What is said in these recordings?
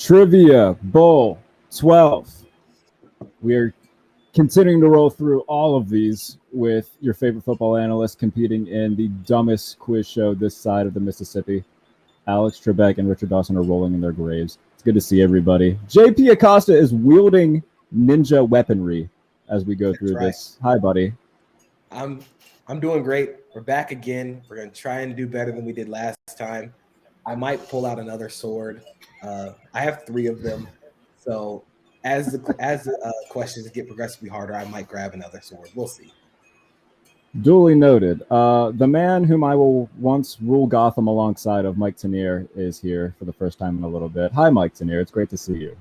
Trivia Bowl 12. We are continuing to roll through all of these with your favorite football analysts competing in the dumbest quiz show this side of the Mississippi. Alex Trebek and Richard Dawson are rolling in their graves. It's good to see everybody. JP Acosta is wielding ninja weaponry as we go through this. Hi, buddy. I'm doing great. We're back again. We're going to try and do better than we did last time. I might pull out another sword. I have 3 of them. So as the questions get progressively harder, I might grab another sword. We'll see. Duly noted. The man whom I will once rule Gotham alongside of, Mike Tanier, is here for the first time in a little bit. Hi, Mike Tanier. It's great to see you.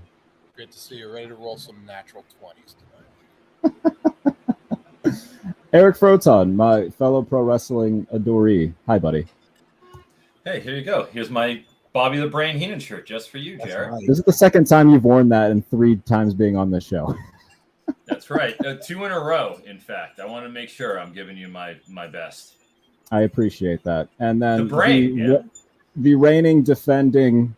Great to see you. Ready to roll some natural 20s tonight. Eric Froton, my fellow pro wrestling adoree. Hi, buddy. Hey, here you go. Here's my Bobby the Brain Heenan shirt just for you, Jarrett. Right. This is the second time you've worn that and 3 times being on this show. That's right. 2 in a row, in fact. I want to make sure I'm giving you my best. I appreciate that. And then the brain, the reigning, defending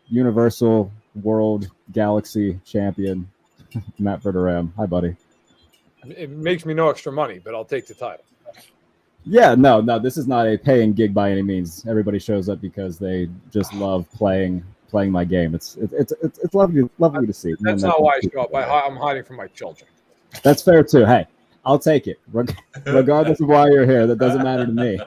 Universal World Galaxy champion, Matt Verderame. Hi, buddy. It makes me no extra money, but I'll take the title. Yeah, no, this is not a paying gig by any means. Everybody shows up because they just love playing my game. It's lovely to see. That's not why I show up. I'm hiding from my children. That's fair too. Hey, I'll take it, regardless of why you're here. That doesn't matter to me.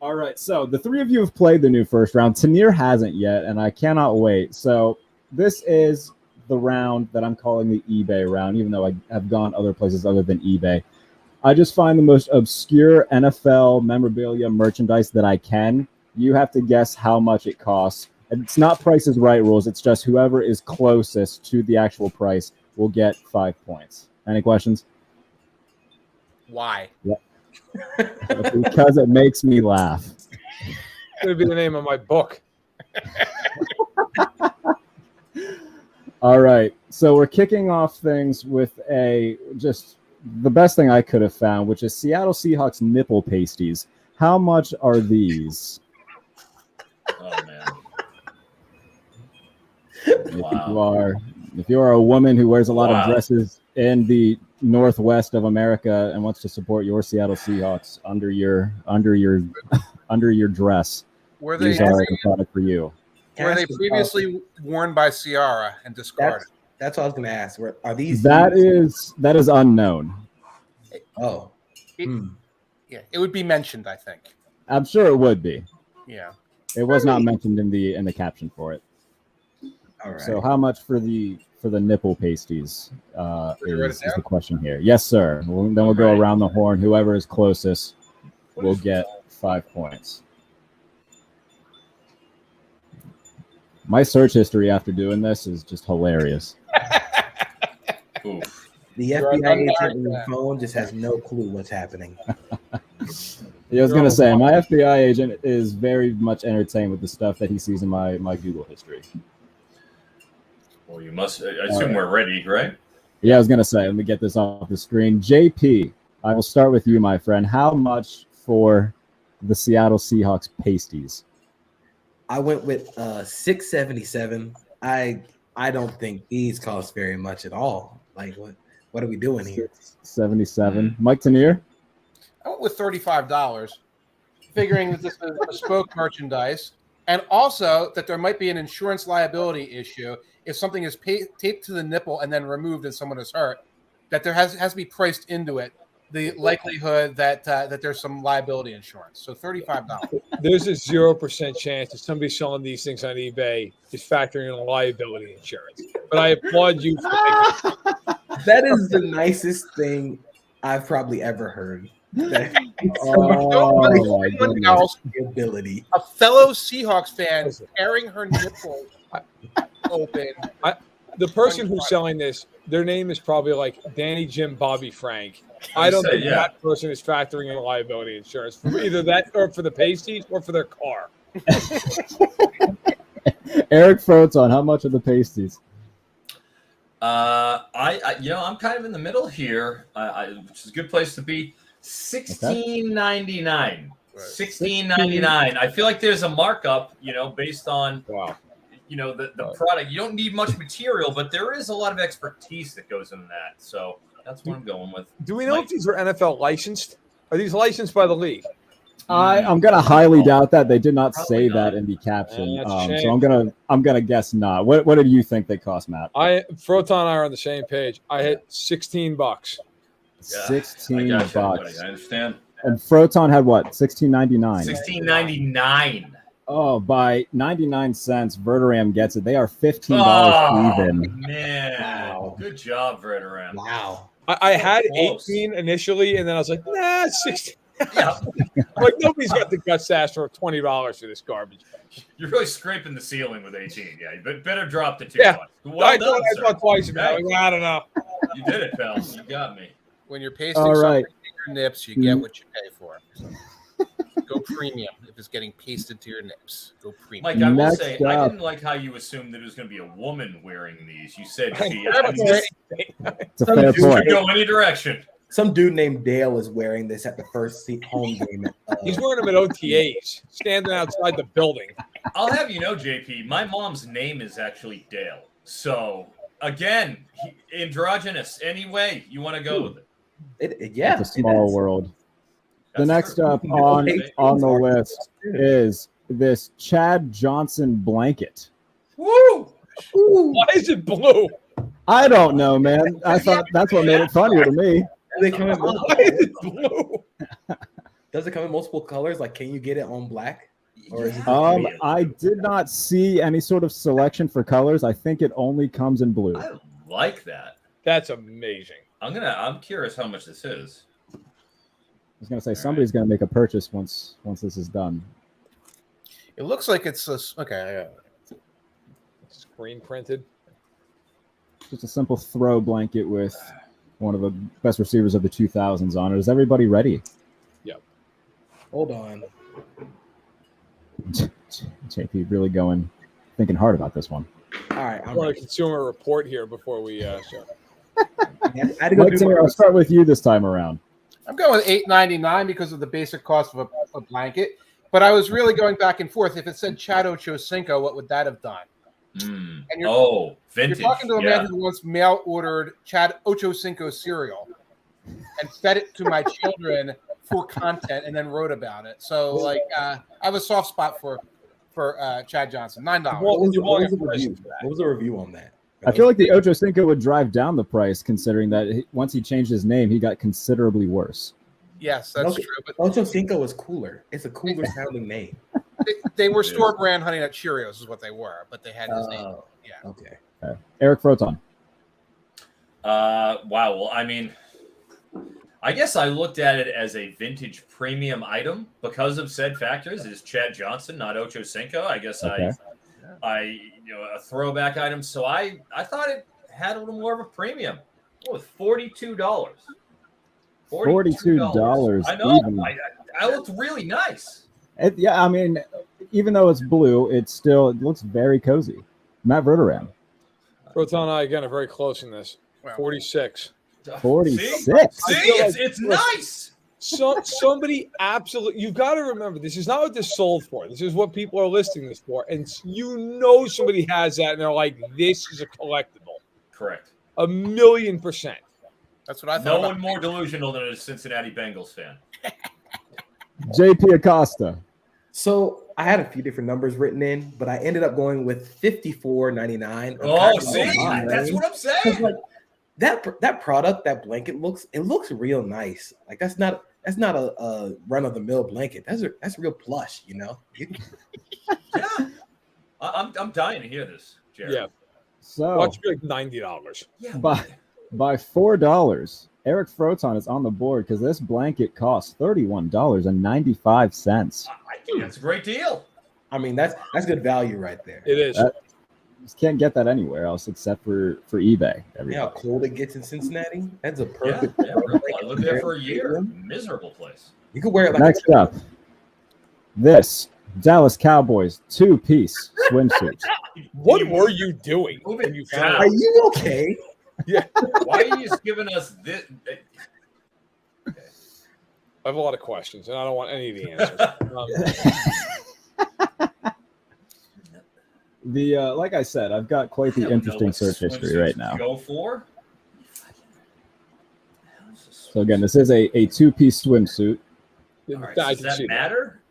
All right, so the 3 of you have played the new first round. Tanier hasn't yet, and I cannot wait. So this is the round that I'm calling the eBay round, even though I have gone other places other than eBay. I just find the most obscure NFL memorabilia merchandise that I can. You have to guess how much it costs. And it's not Price is Right rules. It's just whoever is closest to the actual price will get 5 points. Any questions? Why? Yep. Because it makes me laugh. It's going to be the name of my book. All right. So we're kicking off things with the best thing I could have found, which is Seattle Seahawks nipple pasties. How much are these? Oh, man. If you are a woman who wears a lot of dresses in the Northwest of America and wants to support your Seattle Seahawks under your dress, these are the product for you. Were they previously worn by Ciara and discarded? That's what I was going to ask. Are these? That is unknown. Oh, yeah, it would be mentioned, I think. I'm sure it would be. Yeah, it was not mentioned in the caption for it. All right. So, how much for the nipple pasties is the question here? Yes, sir. Then we'll go around the horn. Whoever is closest will get 5 points. My search history after doing this is just hilarious. Oof. The FBI agent on your phone just has no clue what's happening. Yeah, I was going to say, my FBI agent is very much entertained with the stuff that he sees in my Google history. Well, you must. I assume we're ready, right? Yeah, I was going to say, let me get this off the screen. JP, I will start with you, my friend. How much for the Seattle Seahawks pasties? I went with $6.77. I don't think these cost very much at all. Like, what are we doing here? $77. Mike Tanier? I went with $35, figuring that this is bespoke merchandise, and also that there might be an insurance liability issue if something is taped to the nipple and then removed and someone is hurt. That there has to be priced into it the likelihood that there's some liability insurance. So $35. There's a 0% chance that somebody selling these things on eBay is factoring in liability insurance. But I applaud you for that is the nicest thing I've probably ever heard. Ability. A fellow Seahawks fan tearing her nipple open. The person who's selling this, their name is probably like Danny Jim Bobby Frank. I don't think that person is factoring in liability insurance for either that or for the pasties or for their car. Eric Froton, how much are the pasties? I'm kind of in the middle here, which is a good place to be. $16.99. $16.99. I feel like there's a markup, based on the product. You don't need much material, but there is a lot of expertise that goes into that. So that's what I'm going with. Do we know if these are NFL licensed? Are these licensed by the league? I'm gonna highly doubt that. They did not say Probably not. that in the caption. That's a So shame. I'm gonna guess not. What do you think they cost, Matt? Froton and I are on the same page. I hit $16. Yeah, $16. I got you, buddy. I understand. And Froton had what? $16.99. $16.99. Oh, by 99 cents, Verderame gets it. They are $15 even. Man, Wow. good job, Verderame. Wow. I had Close. 18 initially, and then I was like, nah, 16. Yeah, Like, nobody's got the guts to ask for $20 for this garbage. you're really scraping the ceiling with 18. Yeah, you better drop the $2. Yeah. Well I done, sir. thought twice about Hey, it. I don't know. you did it, pal. You got me. When you're pasting All something right. to your nips, you get what you pay for. So, go premium if it's getting pasted to your nips. Go premium. Mike, I will Next say, I up. didn't like how you assumed that it was going to be a woman wearing these. You said she It's a fair dude point. could go any direction. Some dude named Dale is wearing this at the first home game. He's wearing them at OTAs, standing outside the building. I'll have you know, JP, my mom's name is actually Dale. So, again, androgynous. Any way you want to go with it. Yeah, It's a small it is. world. That's The next true. up on the list is this Chad Johnson blanket. Woo! Why is it blue? I don't know, man. I thought that's what made it funnier to me. Do they come in Why multiple, is it blue? does it come in multiple colors? Like, can you get it on black? Or is it I did not see any sort of selection for colors. I think it only comes in blue. I like that. That's amazing. I'm curious how much this is. I was gonna say somebody's gonna make a purchase once this is done. It looks like it's okay. Screen printed. Just a simple throw blanket with one of the best receivers of the 2000s on it. Is everybody ready? Hold on. JP really thinking hard about this one. All right. I I'm want a ready. consumer report here before we start. I had to go Mike, do Tanier, I'll start with you this time around. I'm going with $8.99 because of the basic cost of a blanket. But I was really going back and forth. If it said Chad Ochocinco, what would that have done? And Vintage. You're talking to a man who once mail ordered Chad Ochocinco cereal and fed it to my children for content and then wrote about it. So, I have a soft spot for Chad Johnson. $9. What was the review on that? I feel like the Ocho Cinco would drive down the price, considering that once he changed his name, he got considerably worse. Yes, that's true. But Ocho Cinco is cooler. It's a cooler sounding name. they were store brand Honey Nut Cheerios, is what they were, but they had his name. Yeah. Okay. Eric Froton. Wow. Well, I mean, I guess I looked at it as a vintage premium item because of said factors. It's Chad Johnson, not Ocho Cinco. I guess Okay. a throwback item. So I thought it had a little more of a premium. It was $42. $42. I know. Even. I looked really nice. Yeah, I mean, even though it's blue, it looks very cozy. Matt Verderame. Froton and I, again, are very close in this. Wow. 46. 46. See, it's nice. Somebody absolutely, you've got to remember, this is not what this sold for. This is what people are listing this for. And somebody has that and they're like, this is a collectible. Correct. 1,000,000%. That's what I thought. No about one more delusional than a Cincinnati Bengals fan. JP Acosta. So I had a few different numbers written in, but I ended up going with $54.99. Oh, see, that's what I'm saying. Like, that product, that blanket looks real nice. Like that's not a run of the mill blanket. That's real plush, you know. Yeah, I'm dying to hear this, Jarrett. Yeah. So Watch be like $90. Yeah. by $4, Eric Froton is on the board because this blanket costs $31.95. I think that's a great deal. I mean, that's good value right there. It is. Just can't get that anywhere else except for eBay. You know how cold it gets in Cincinnati? That's a perfect. Yeah, really. I lived there for a year. Miserable place. You could wear it like Next up, this Dallas Cowboys 2-piece swimsuit. What were you doing Move when it you down. found Are out? you okay? Why are you just giving us this? I have a lot of questions, and I don't want any of the answers. Like I said, I've got quite I the don't know interesting what search history swimsuits right to now. Go for. So again, this is a two-piece swimsuit. All right, does that matter?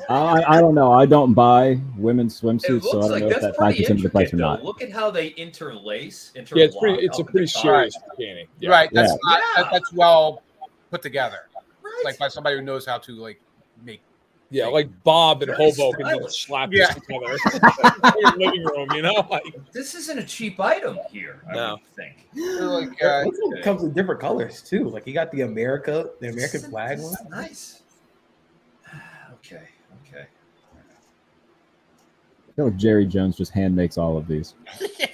I don't know. I don't buy women's It swimsuits, so I looks don't like know if that's that pretty factors into the price intricate, or though. not. Look at how they interlace. Yeah, it's interlock a up pretty at the top. serious bikini. Yeah. Right. That's Yeah. not, Yeah. that's well put together. Right. Like by somebody who knows how to like make. Yeah, like Bob and Very Hoboken didn't stylish. slap Yeah. this together in your living room, you know? Like, This isn't a cheap item here, I No. would think. Like, It looks like it comes with different colors too. Like you got the American flag This one. is nice. Okay. I feel like Jerry Jones just hand makes all of these.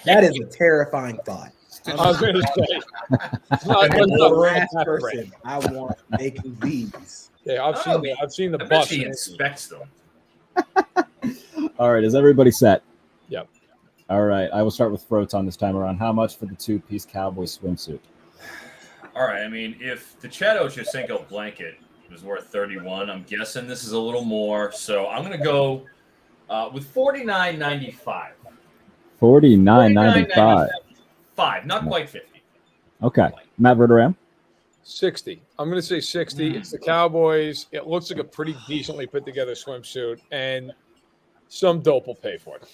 That is a terrifying thought. I was going to say, it's not, I'm it's the not last that person great. I want making these. Yeah, I've seen the I bet bus. he inspects them. All right, is everybody set? Yep. All right, I will start with Froton this time around. How much for the two-piece cowboy swimsuit? All right, I mean, if the Chad Ochocinco blanket was worth 31, I'm guessing this is a little more. So I'm going to go with $49.95. $49.95. Not quite 50. Okay, Matt Verderame. 60. I'm going to say 60. It's the Cowboys. It looks like a pretty decently put together swimsuit, and some dope will pay for it.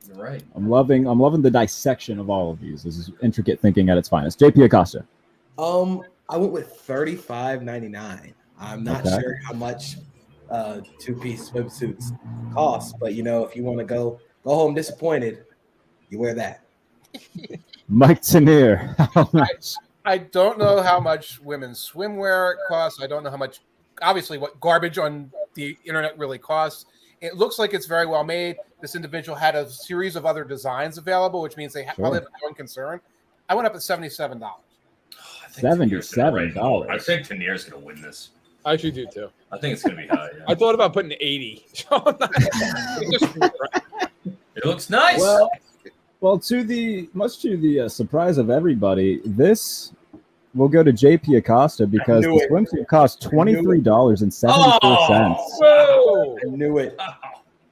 You're right. I'm loving the dissection of all of these. This is intricate thinking at its finest. JP Acosta. I went with $35.99. I'm not sure how much two-piece swimsuits cost, but you know, if you want to go home disappointed, you wear that. Mike Tanier. How much? I don't know how much women's swimwear costs. I don't know how much, obviously, what garbage on the internet really costs. It looks like it's very well made. This individual had a series of other designs available, which means they probably have no concern. I went up at $77. $77. I think Tanier's going to win this. I actually do too. I think it's going to be high. Yeah. I thought about putting 80. It looks nice. Well, to the surprise of everybody, this will go to JP Acosta because the swimsuit costs $23.74. Whoa! I knew it.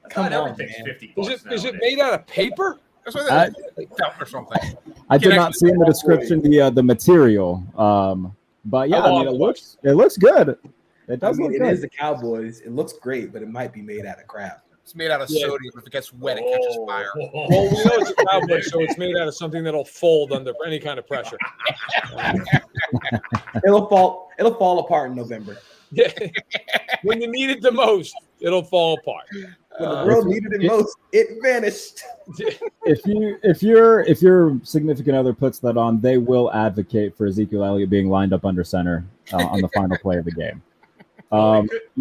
Come on, everything's man. Is it made out of paper? That's what that is. Or something. I did not see in the description the material, but yeah, I mean it looks good. It does look good. It is the Cowboys. It looks great, but it might be made out of crap. It's made out of sodium. If it gets wet, it catches fire. Well, we know it's a Cowboy, so it's made out of something that'll fold under any kind of pressure. It'll fall apart in November. Yeah. When you need it the most, it'll fall apart. When the world needed it most, it vanished. If your significant other puts that on, they will advocate for Ezekiel Elliott being lined up under center on the final play of the game.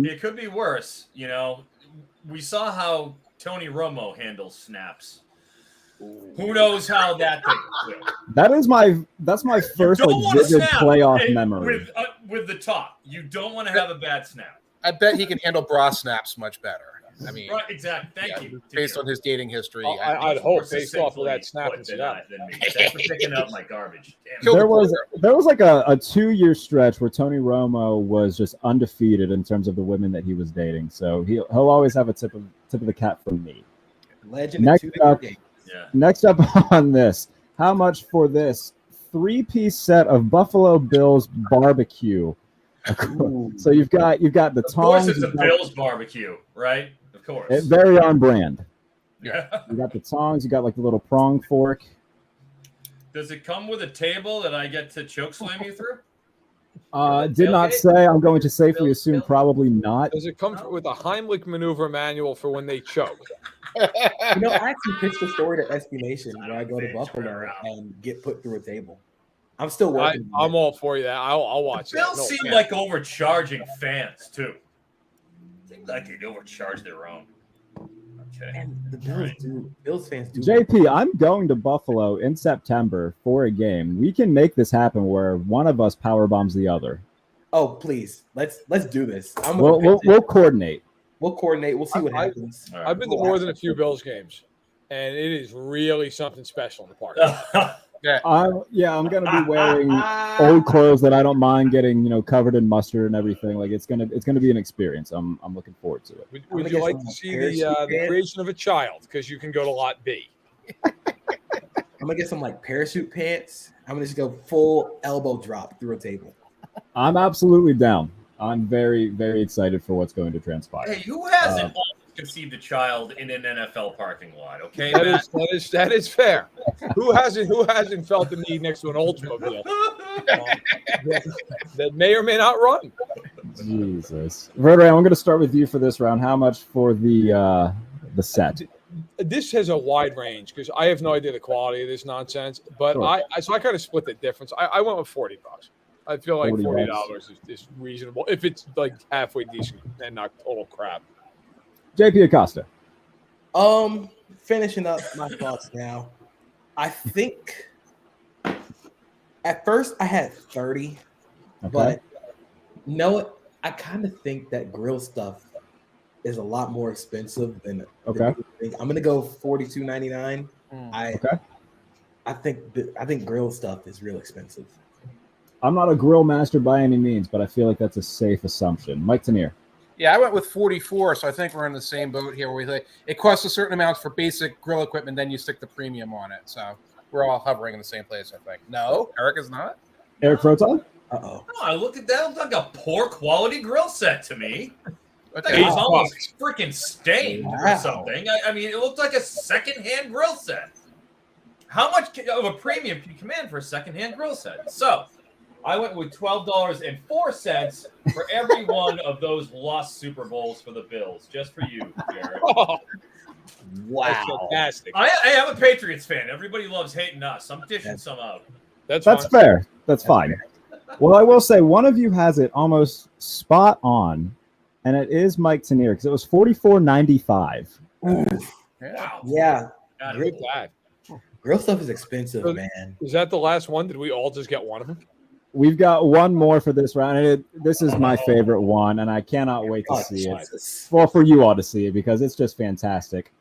It could be worse. You know, we saw how Tony Romo handles snaps. Who knows how that thing will. That's my first vivid playoff memory. With the top, you don't want to have a bad snap. I bet he can handle bra snaps much better. I mean, right, exactly. Thank you. Based on his dating history, I'd hope based off of that snap and snap. Thanks for picking up my garbage. There was like a 2-year stretch where Tony Romo was just undefeated in terms of the women that he was dating. So he'll always have a tip of the cap from me. Legend. Next up on this, how much for this 3-piece set of Buffalo Bills barbecue? So you've got the tongs. Of course, it's a Bills barbecue, right? Of course. It's very on brand. Yeah. You got the tongs. You got like the little prong fork. Does it come with a table that I get to choke slam you through? Did not say. I'm going to safely assume probably not. Does it come with a Heimlich maneuver manual for when they choke? You know, I actually pitched a story to SB Nation where I go to Buffalo and get put through a table. I'm still working. I'm all for you. I'll watch it. Bills seem like overcharging fans too. Seems like they overcharge their own. Okay. And the Bills fans do. JP, I'm going to Buffalo in September for a game. We can make this happen where one of us power bombs the other. Oh, please. Let's do this. We'll coordinate. We'll coordinate. We'll see what happens. I've been to more than a few Bills games, and it is really something special in the park. I'm gonna be wearing old clothes that I don't mind getting, covered in mustard and everything. Like it's gonna be an experience. I'm looking forward to it. Would you like to see the creation of a child? Because you can go to lot B. I'm gonna get some like parachute pants. I'm gonna just go full elbow drop through a table. I'm absolutely down. I'm very, very excited for what's going to transpire. Hey, who hasn't conceived a child in an NFL parking lot? Okay, that is fair. Who hasn't felt the need next to an Oldsmobile that may or may not run? Jesus, Verderame, I'm going to start with you for this round. How much for the set? This has a wide range because I have no idea the quality of this nonsense. But sure. I kind of split the difference. I went with $40. I feel like $40 is reasonable if it's like halfway decent and not total crap. JP Acosta. Finishing up my thoughts now. I think at first I had 30, but I kind of think that grill stuff is a lot more expensive than I'm gonna go $42.99. I think grill stuff is real expensive. I'm not a grill master by any means, but I feel like that's a safe assumption. Mike Tanier. Yeah, I went with 44, so I think we're in the same boat here. Where we think it costs a certain amount for basic grill equipment, then you stick the premium on it. So we're all hovering in the same place, I think. No, Eric is not. Eric Froton? Uh-oh. No, I looked at that. It looked like a poor quality grill set to me. Okay. It was almost freaking stained or something. I mean, it looked like a secondhand grill set. How much of a premium can you command for a secondhand grill set? So I went with $12.04 for every one of those lost Super Bowls for the Bills, just for you, Jarrett. Oh, wow, that's fantastic. I am a Patriots fan. Everybody loves hating us. I'm dishing some out. That's fair. That's fine. Well, I will say one of you has it almost spot on, and it is Mike Tanier because it was $44.95. Wow. Yeah. Great guy. Grill stuff is expensive, man. Is that the last one? Did we all just get one of them? We've got one more for this round, and this is my favorite one, and I cannot wait to see it. Well, for you all to see it because it's just fantastic.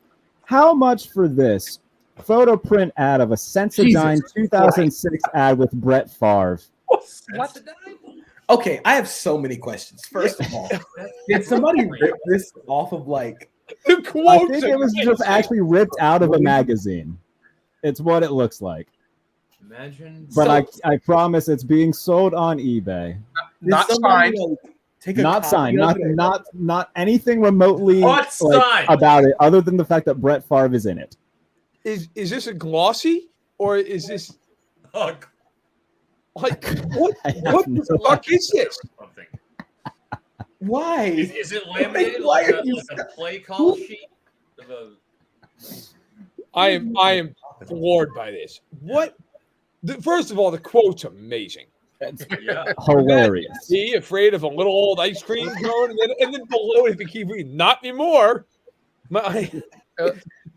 How much for this photo print ad of a Sensodyne 2006 ad with Brett Favre? What? Okay, I have so many questions. First of all, did somebody rip this off of like the quote? I think it was just actually ripped out of a magazine. It's what it looks like. Imagine. But I promise it's being sold on eBay. Not signed. Not signed. Not anything remotely about it, other than the fact that Brett Favre is in it. Is this a glossy or is this like what the fuck is this? Why? Is it laminated like a play call sheet? I am floored by this. What? First of all, the quote's amazing. Hilarious. Be afraid of a little old ice cream cone, and then below it, if you keep reading, not anymore. A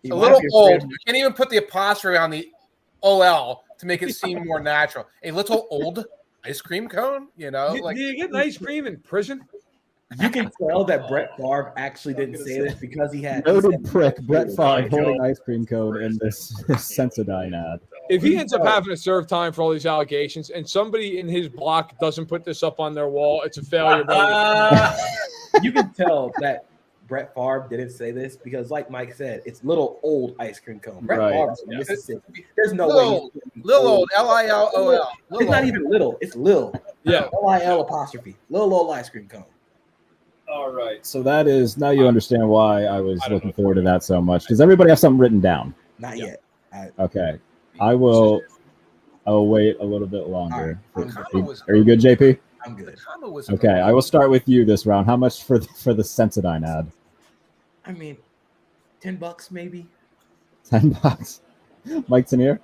little old. You can't even put the apostrophe on the OL to make it seem more natural. A little old ice cream cone, Do you get an ice cream in prison? You can tell that Brett Favre actually didn't say this because he had noted prick Brett Favre holding ice cream cone in this Sensodyne ad. If he ends up having to serve time for all these allegations and somebody in his block doesn't put this up on their wall, it's a failure. You can tell that Brett Favre didn't say this because, like Mike said, it's little old ice cream cone. Brett Favre from Mississippi. There's no way. Little old, Lilol. It's not even little. It's Lil. Yeah. Lil apostrophe. Little old ice cream cone. All right. So that is now you understand why I was looking forward to that so much. Does everybody have something written down? Not yet. Okay. I'll wait a little bit longer. Right. Are you good, JP? I'm good. Okay. I will start with you this round. How much for the Sensodyne ad? I mean, $10 maybe. $10. Mike Tanier?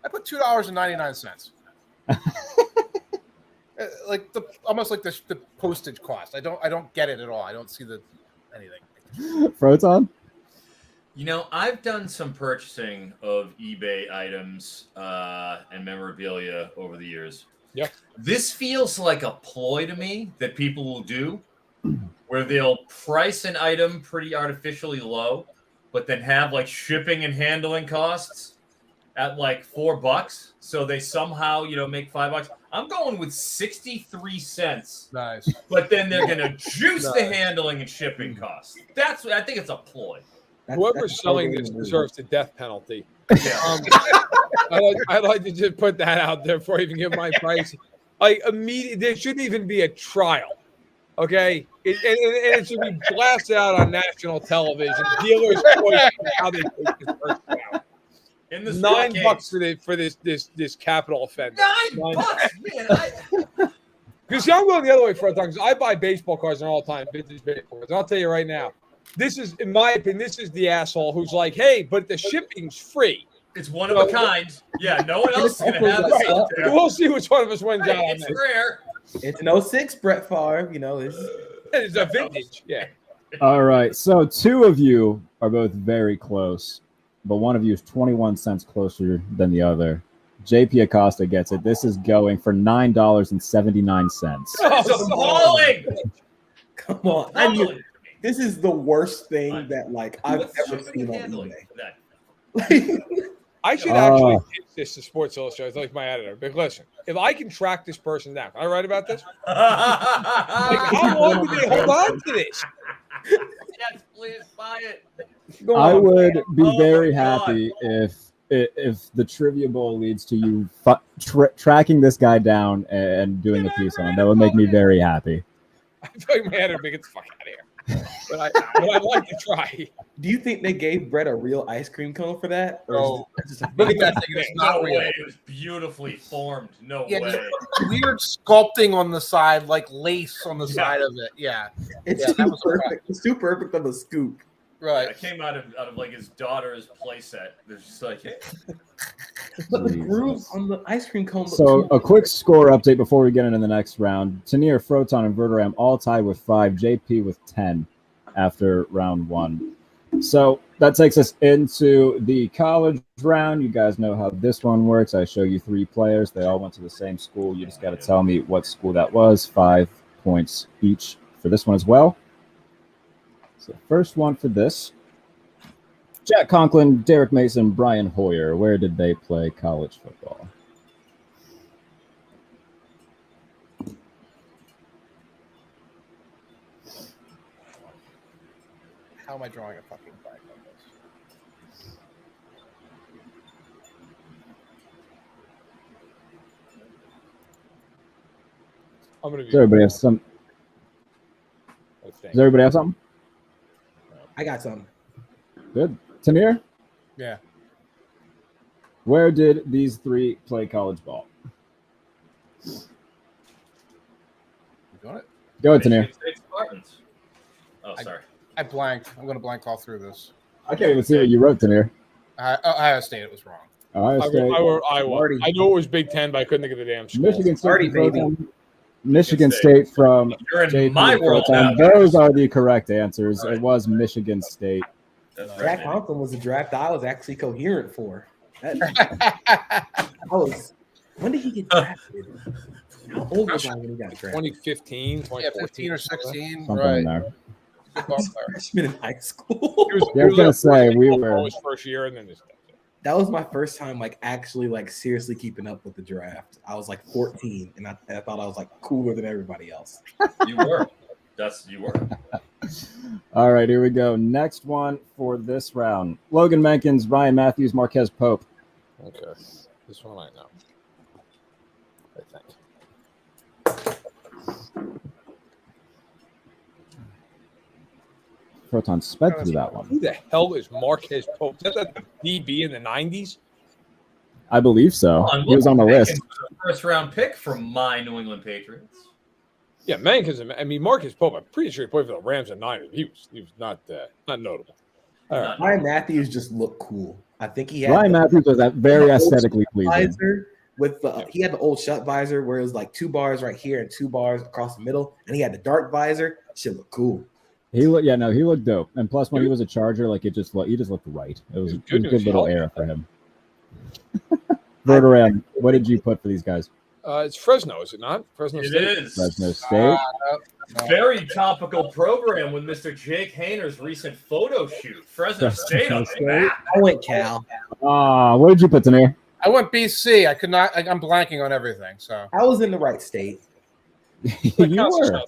I put $2.99. Almost like the postage cost. I don't get it at all. I don't see anything. Froton? I've done some purchasing of eBay items and memorabilia over the years. Yeah. This feels like a ploy to me that people will do where they'll price an item pretty artificially low, but then have like shipping and handling costs. at like $4, so they somehow make $5. I'm going with 63 cents. Nice. But then they're gonna juice the handling and shipping costs. I think it's a ploy. Whoever's selling this deserves the death penalty. Yeah. I'd like to just put that out there before I even give my price. Like there shouldn't even be a trial. Okay, and it should be blasted out on national television. Dealers how they take this person out. In this $9 for this capital offense. $9, man. Because I'm going the other way, Froton, because I buy baseball cards all the time, vintage baseball cards. And I'll tell you right now, this is, in my opinion, this is the asshole who's like, hey, but the shipping's free. It's one of a kind. Yeah, no one else is going to have this out there. We'll see which one of us wins out on It's this. rare. It's an 06 Brett Favre, It's a vintage, yeah. All right, so two of you are both very close, but one of you is 21 cents closer than the other. JP Acosta gets it. This is going for $9.79. It's appalling. Come on. This is the worst thing that I've ever seen on eBay. I should actually pitch this to Sports Illustrated, like my editor. But listen, if I can track this person down, can I write about this? How long do they hold on to this? Yes, please buy it. I would be very happy if the Trivia Bowl leads to you tracking this guy down and doing a piece on him. That would make me very happy. I feel like my editor would get the fuck out of here. But I'd like to try. Do you think they gave Brett a real ice cream cone for that? No. Look at that thing. It's not No real. way. It was beautifully formed. No Yeah, way. weird sculpting on the side, like lace on the side of it. Yeah. It's Yeah, that too was perfect. It's too perfect of a scoop. Right. It came out of like his daughter's playset. There's just like, hey. But the grooves on the ice cream cone. So a quick score update before we get into the next round. Tanier, Froton, and Verderame all tied with 5. JP with 10 after round 1. So that takes us into the college round. You guys know how this one works. I show you 3 players. They all went to the same school. You just got to tell me what school that was. 5 points each for this one as well. So first one for this. Jack Conklin, Derek Mason, Brian Hoyer. Where did they play college football? How am I drawing a fucking blank on this? I'm gonna be. Does everybody have some? Does everybody have something? I got something. Good. Tanier, Yeah. where did these 3 play college ball? You got it? Go ahead, Tanier. Michigan State Spartans. Oh, sorry. I blanked. I'm going to blank all through this. I can't even see what you wrote, Tanier. Ohio State, it was wrong. Ohio State. I knew it was Big Ten, but I couldn't think of the damn school. Michigan State. Party, baby. Michigan State from You're in JP my world now. Those are the correct answers. It was Michigan State. That's right, Jack baby. Conklin was a draft I was actually coherent for. When did he get drafted? How old was I when he got drafted? 2015, Yeah, 2014. 15 or 16. Something Right. in there. Football player. Freshman in high school. Yeah, I was gonna say we were. His first year, and then this. That was my first time actually seriously keeping up with the draft. I was 14 and I thought I was cooler than everybody else. You were. You were. All right, here we go. Next one for this round: Logan Menkins, Ryan Matthews, Marquez Pope. Okay, this one I know. I think. Froton sped through that one. Who the hell is Marquez Pope? Is that the DB in the 90s? I believe so. He was on the list. First round pick from my New England Patriots. Yeah, Marquez Pope. I'm pretty sure he played for the Rams and Niners. He was not notable. All right. Ryan Matthews just looked cool. I think he had Ryan Matthews was very aesthetically pleasing. visor with he had the old shut visor where it was 2 bars right here and 2 bars across the middle, and he had the dark visor. Shit looked cool. He looked dope. And plus, when he was a Charger, he just looked right. It was a good little era for him. Verderame, what did you put for these guys? It's Fresno, is it not? Fresno State. It is. Fresno State. Very topical program with Mr. Jake Hayner's recent photo shoot. Fresno State on the map. I went Cal. What did you put, Tanier? I went BC. I could not. I'm blanking on everything. So I was in the right state. You were.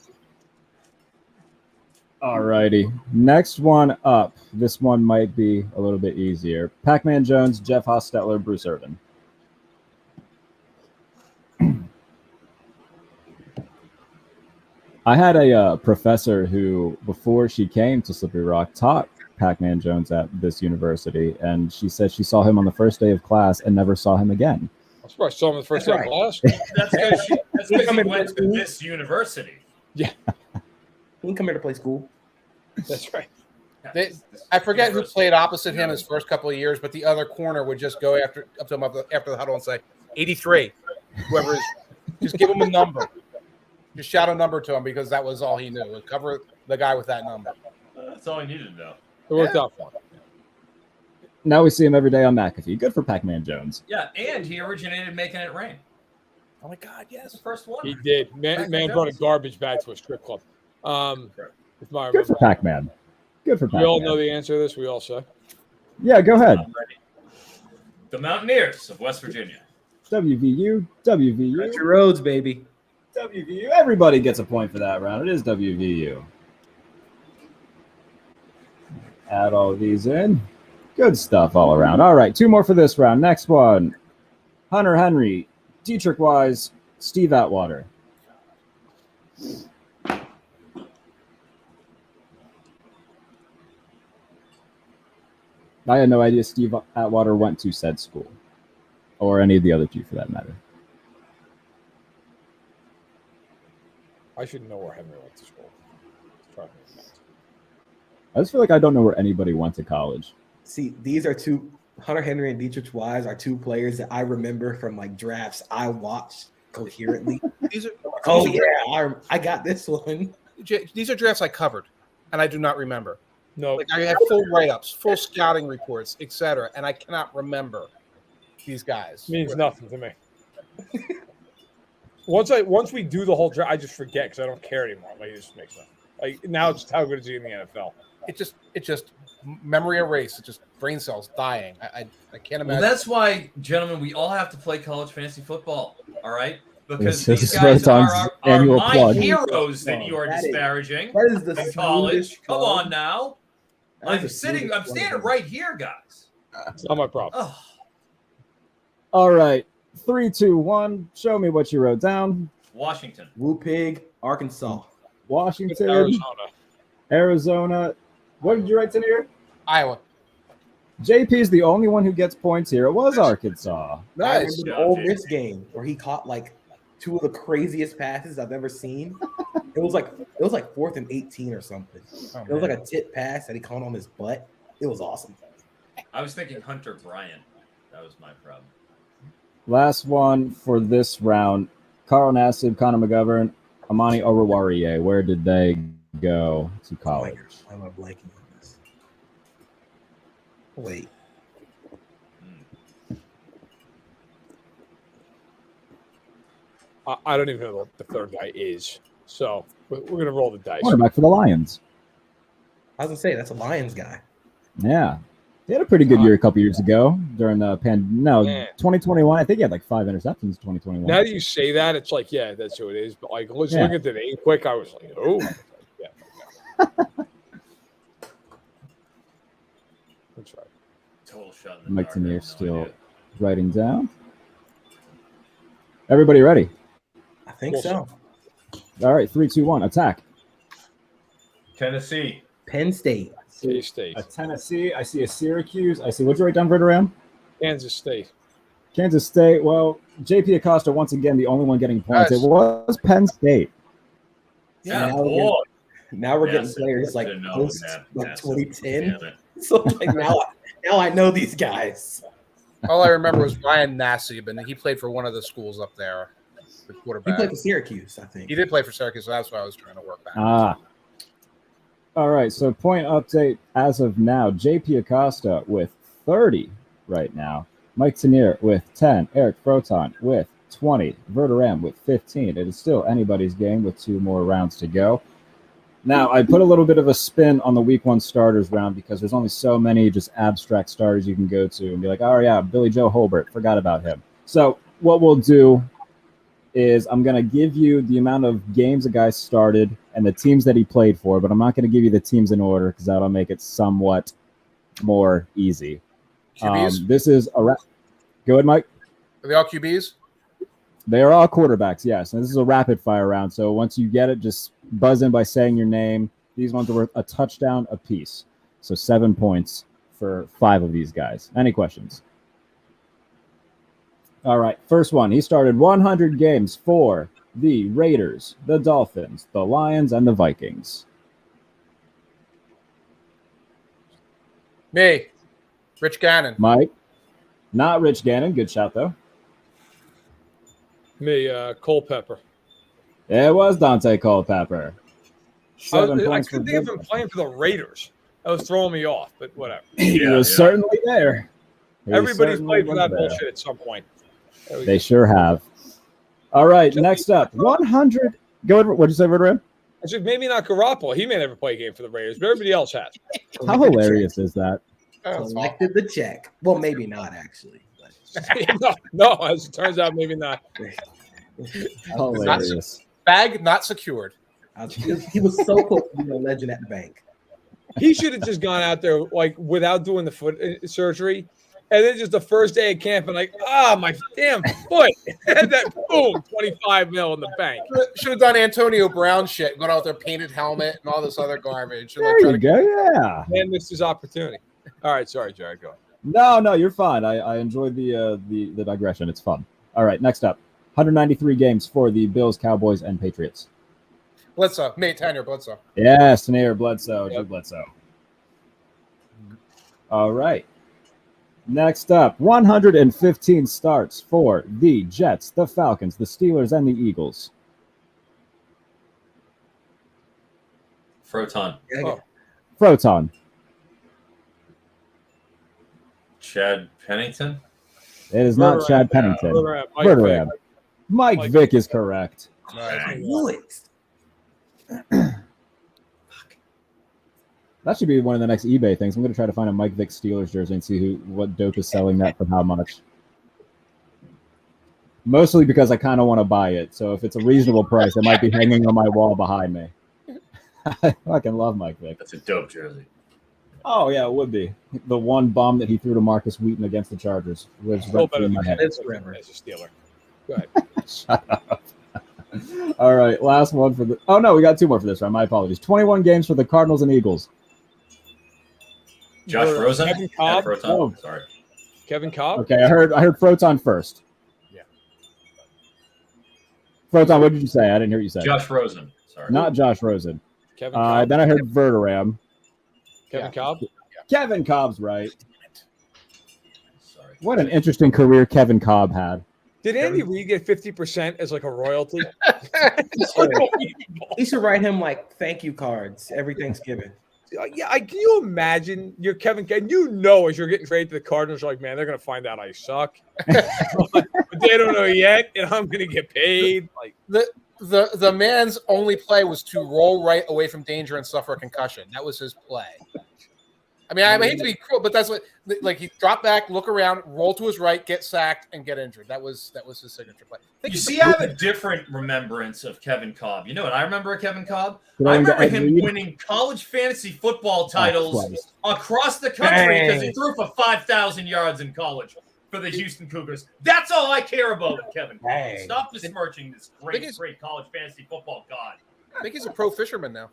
Alrighty. Next one up. This one might be a little bit easier. Pac-Man Jones, Jeff Hostetler, Bruce Irvin. I had a professor who, before she came to Slippery Rock, taught Pac-Man Jones at this university, and she said she saw him on the first day of class and never saw him again. I was probably saw him the first day of class. That's because he went to this university. Yeah. He can come here to play school. That's right. I forget who played opposite him his first couple of years, but the other corner would just go up to him after the huddle and say, 83. Whoever is, just give him a number. Just shout a number to him because that was all he knew. Cover the guy with that number. That's all he needed to know. It worked out for him. Now we see him every day on McAfee. Good for Pac-Man Jones. Yeah, and he originated making it rain. Oh my God, yes. The first one. He did. Man brought a garbage bag to a strip club. Good for Pac-Man. Good for Pac-Man. We all know the answer to this. We all say. Yeah, go ahead. The Mountaineers of West Virginia. WVU. Country roads, baby. WVU. Everybody gets a point for that round. It is WVU. Add all of these in. Good stuff all around. All right, 2 more for this round. Next one. Hunter Henry, Dietrich Wise, Steve Atwater. I had no idea Steve Atwater went to said school, or any of the other 2 for that matter. I should know where Henry went to school. I just feel like I don't know where anybody went to college. See, these are 2. Hunter Henry and Dietrich Wise are 2 players that I remember from like drafts I watched coherently. I got this one. These are drafts I covered, and I do not remember. No, like I have full write-ups, full scouting reports, etc., and I cannot remember these guys. Means nothing to me. Once we do the whole draft, I just forget because I don't care anymore. Like it just makes sense. Like now, it's just how good is he in the NFL? It just memory erased. It just brain cells dying. I can't imagine. Well, that's why, gentlemen, we all have to play college fantasy football. All right, because This these is guys Froton's are annual my plug. heroes that you are That is- disparaging. That is the In college, smoothest come plug. on now. That is I'm the standing smoothest plug. right here, guys. It's not my problem. Oh, All right, 3, 2, 1. Show me what you wrote down. Washington. Woo Pig, Arkansas. Washington, Arizona. What did you write, Tanier? Iowa. JP is the only one who gets points here. It was Arkansas. I Nice. remember the Ole Miss game where he caught like 2 of the craziest passes I've ever seen. It was like 4th and 18 or something. Oh, It was like a tip pass that he caught on his butt. It was awesome. I was thinking Hunter Bryant. That was my problem. Last one for this round. Carl Nassib, Connor McGovern, Amani Oruwariye. Where did they go to college? Why am I blanking on this? Wait. I don't even know what the third guy is. So we're going to roll the dice. Quarterback for the Lions. I was gonna say that's a Lions guy. Yeah. He had a pretty good year a couple years ago during the 2021. I think he had like 5 interceptions in 2021. Now that you say that, it's like, yeah, that's who it is. But like, let's look at the name quick. I was like, oh, yeah. That's right. Total shot in the Mike dark. I have Tanier no still idea. writing down. Everybody ready? I think so. All right, 3, 2, 1, attack. Tennessee. Penn State. K-State. A Tennessee. I see a Syracuse. I see. What'd you write down, Verderame? Kansas State. Kansas State. Well, JP Acosta once again the only one getting points. Nice. It was Penn State. Yeah, Now boy. Now we're Yes, getting players like to know post that. like That's 2010. damn it. So like now I know these guys. All I remember was Ryan Nassib, and he played for one of the schools up there. The He quarterback. played for Syracuse, I think. He did play for Syracuse, so that's why I was trying to work back. All right, so point update as of now. JP Acosta with 30 right now. Mike Tanier with 10. Eric Froton with 20. Verderame with 15. It is still anybody's game with 2 more rounds to go. Now, I put a little bit of a spin on the week 1 starters round because there's only so many just abstract starters you can go to and be like, oh, yeah, Billy Joe Holbert, forgot about him. So what we'll do is I'm going to give you the amount of games a guy started and the teams that he played for, but I'm not going to give you the teams in order because that'll make it somewhat more easy. This is a go ahead, Mike. Are they all QBs? They are all quarterbacks, yes. And this is a rapid fire round. So once you get it, just buzz in by saying your name. These ones are worth a touchdown apiece. So 7 points for 5 of these guys. Any questions? All right, first one. He started 100 games for the Raiders, the Dolphins, the Lions, and the Vikings. Me, Rich Gannon. Mike? Not Rich Gannon. Good shout, though. Me, Culpepper. It was Dante Culpepper. 7 I points couldn't for think of him playing for the Raiders. That was throwing me off, but whatever. He was certainly there. Everybody's played for that bullshit at some point. They sure have. All right, next up, 100. Go ahead. What'd you say, Verderame? I said maybe not Garoppolo. He may never play a game for the Raiders, but everybody else has. How hilarious is that? Collected the check. Well, maybe not actually. But. no, as it turns out, maybe not. Hilarious. Bag not secured. He was so close to being a legend at the bank. He should have just gone out there like without doing the foot surgery. And then just the first day of camp, and like, my damn foot. And then boom, 25 mil in the bank. Should have done Antonio Brown shit, gone out there, painted helmet, and all this other garbage. There you go, yeah. Man, missed his opportunity. All right, sorry, Jarrett, go. No, you're fine. I enjoyed the digression. It's fun. All right, next up, 193 games for the Bills, Cowboys, and Patriots. Bledsoe, mate, Tanier, Bledsoe. Yes, Tanier, Bledsoe, Drew Bledsoe. All right. Next up, 115 starts for the Jets, the Falcons, the Steelers, and the Eagles. Froton. Froton. Chad Pennington. It is not Chad Pennington. Verderame. Mike Vick is correct. I knew it. That should be one of the next eBay things. I'm going to try to find a Mike Vick Steelers jersey and see what dope is selling that for how much. Mostly because I kind of want to buy it. So if it's a reasonable price, it might be hanging on my wall behind me. I fucking love Mike Vick. That's a dope jersey. Oh, yeah, it would be. The one bomb that he threw to Marcus Wheaton against the Chargers was right through my head. It's forever as a Steeler. Go ahead. Shut up. All right, last one for the... Oh, no, we got 2 more for this round. My apologies. 21 games for the Cardinals and Eagles. Josh Rosen? Kevin Cobb? Froton. Oh. Sorry. Kevin Cobb? Okay, I heard Froton first. Yeah. Froton, what did you say? I didn't hear what you say. Josh Rosen. Sorry. Not Josh Rosen. Kevin Cobb? Then I heard Verderame. Kevin Cobb? Kevin Cobb's right. Sorry. What an interesting career Kevin Cobb had. Did Andy Reid get 50% as like a royalty? He should write him like thank you cards every Thanksgiving. Yeah, can you imagine you're Kevin Cobb? You know, as you're getting traded to the Cardinals, you're like, man, they're gonna find out I suck. But they don't know yet, and I'm gonna get paid. Like The man's only play was to roll right away from danger and suffer a concussion. That was his play. I mean, I hate to be cruel, but that's what he dropped back, look around, roll to his right, get sacked, and get injured. That was his signature play. You see, I have a different remembrance of Kevin Cobb. You know what I remember of Kevin Cobb? I remember him winning college fantasy football titles across the country because he threw for 5,000 yards in college for the Houston Cougars. That's all I care about with Kevin Cobb. Stop besmirching this great college fantasy football god. I think he's a pro fisherman now.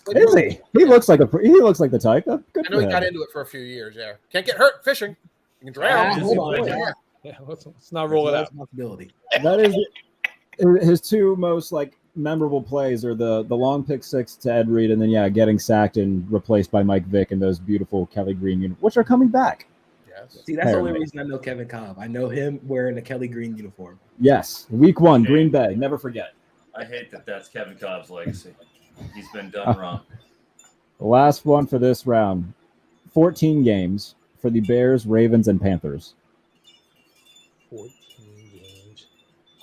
Is he? He looks like the type. Good I know he got into it for a few years. Yeah, can't get hurt fishing. You can drown. yeah, let's not roll it out. That is his 2 most memorable plays are the long pick 6 to Ed Reed, and then getting sacked and replaced by Mike Vick and those beautiful Kelly Green uniforms, which are coming back. Yes. See, that's the only reason I know Kevin Cobb. I know him wearing a Kelly Green uniform. Yes, week 1, Green Bay. Never forget. I hate that that's Kevin Cobb's legacy. He's been done wrong. The last one for this round, 14 games for the Bears, Ravens, and Panthers. 14 games.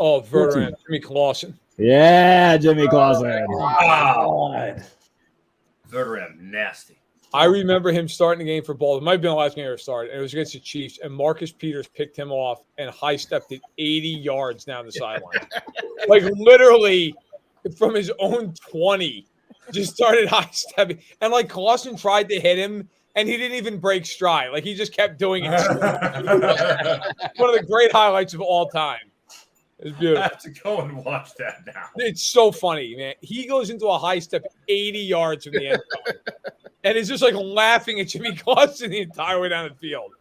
Oh, Verderame, Jimmy Clausen. Yeah, Jimmy Clausen. Wow. Verderame, nasty. I remember him starting the game for Bowl. It might have been the last game he ever started, and it was against the Chiefs. And Marcus Peters picked him off and high stepped it 80 yards down the sideline. Like literally from his own 20, just started high stepping. And like Clausen tried to hit him, and he didn't even break stride. Like he just kept doing it. One of the great highlights of all time. It's I beautiful. have to go and watch that now. It's so funny, man. He goes into a high step 80 yards from the end zone. And is just like laughing at Jimmy Clausen the entire way down the field.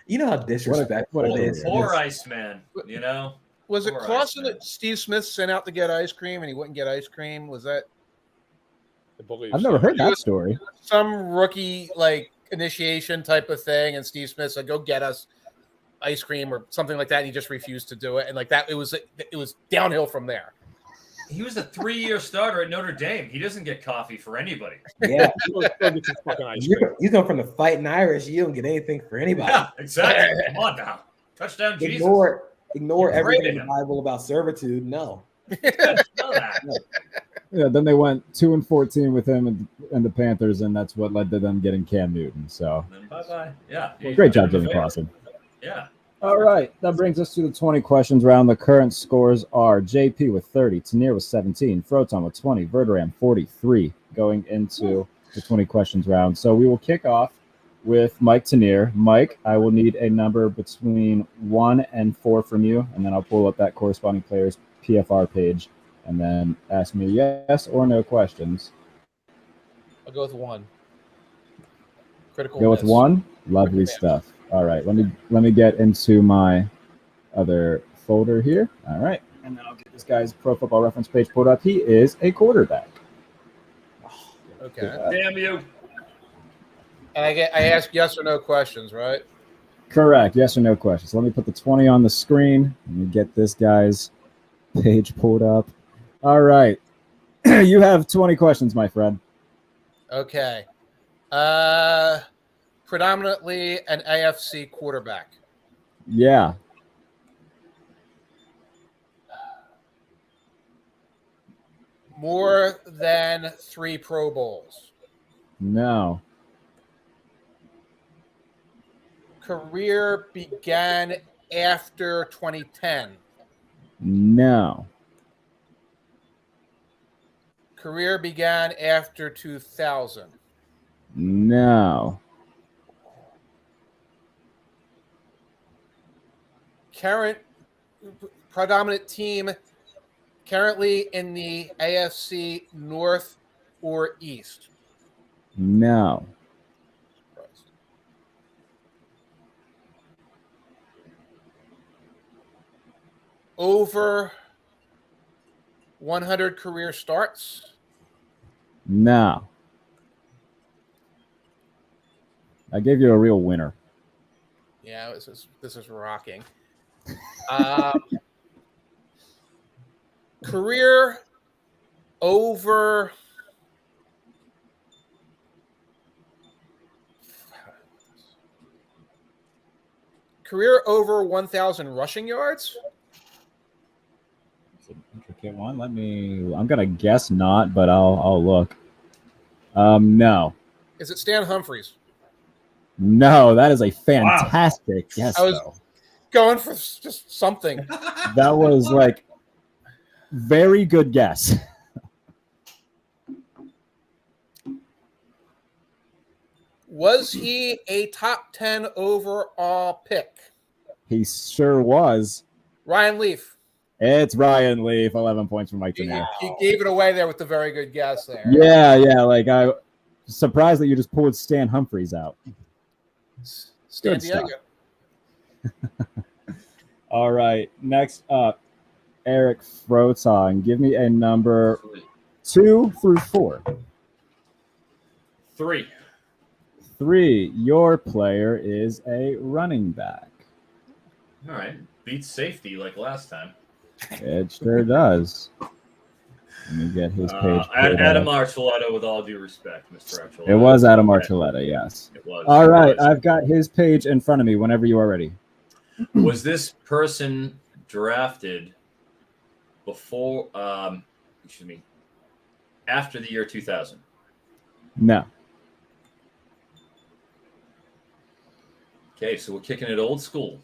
You know how disrespectful what a it is. Poor Iceman, you know? Was it Poor Clausen Iceman. that Steve Smith sent out to get ice cream and he wouldn't get ice cream? Was that I believe I've never so. heard that story. some rookie like initiation type of thing? And Steve Smith said, "Go get us ice cream" or something like that. And he just refused to do it. And like that, it was downhill from there. He was a 3-year starter at Notre Dame. He doesn't get coffee for anybody. Yeah, Go get some fucking ice cream. you come from the fighting Irish. You don't get anything for anybody. Yeah, exactly. Come on now. Touchdown, Jesus. Ignore You everything in traded the him. Bible about servitude. No. Know that. Yeah, then they went 2-14 with him and the Panthers, and that's what led to them getting Cam Newton. So Then bye-bye. Yeah. great job, Jimmy Clausen. Yeah. All right, that brings us to the 20 questions round. The current scores are JP with 30, Tanier with 17, Froton with 20, Verderame 43 going into the 20 questions round. So we will kick off with Mike Tanier. Mike, I will need a number between 1 and 4 from you, and then I'll pull up that corresponding player's PFR page, and then ask me yes or no questions. I'll go with 1. Critical. Go with miss. 1. Lovely Recommend. stuff. All right, let me get into my other folder here. All right, and then I'll get this guy's Pro Football Reference page pulled up. He is a quarterback. Okay. Damn you. And I ask yes or no questions, right? Correct. Yes or no questions. Let me put the 20 on the screen. Let me get this guy's page pulled up. All right, you have 20 questions, my friend. Okay. Predominantly an AFC quarterback. Yeah. More than 3 Pro Bowls. No. Career began after 2010. No. Career began after 2000. No. Current predominant team currently in the AFC North or East. No. Over 100 career starts. No. I gave you a real winner. Yeah, this is rocking. Career over career over 1,000 rushing yards. It's an intricate one. I'm gonna guess not, but I'll look. No. Is it Stan Humphries? No, that is a fantastic guess. I was- though. Going for just something. That was like very good guess. Was he a top 10 overall pick? He sure was. Ryan Leaf. It's Ryan Leaf, 11 points for Mike Tanier. He gave it away there with the very good guess there. Yeah. Like I surprised that you just pulled Stan Humphries out. Stan Good stuff. Diego. All right. Next up, Eric Froton. Give me a number 2 through 4. 3. 3. Your player is a running back. All right. Beats safety like last time. It sure does. Let me get his page. pulled Adam up. Archuleta, with all due respect, Mr. Archuleta. It was Adam Archuleta, yes. It was. All It right. was. I've got his page in front of me whenever you are ready. Was this person drafted before, after the year 2000? No. Okay, so we're kicking it old school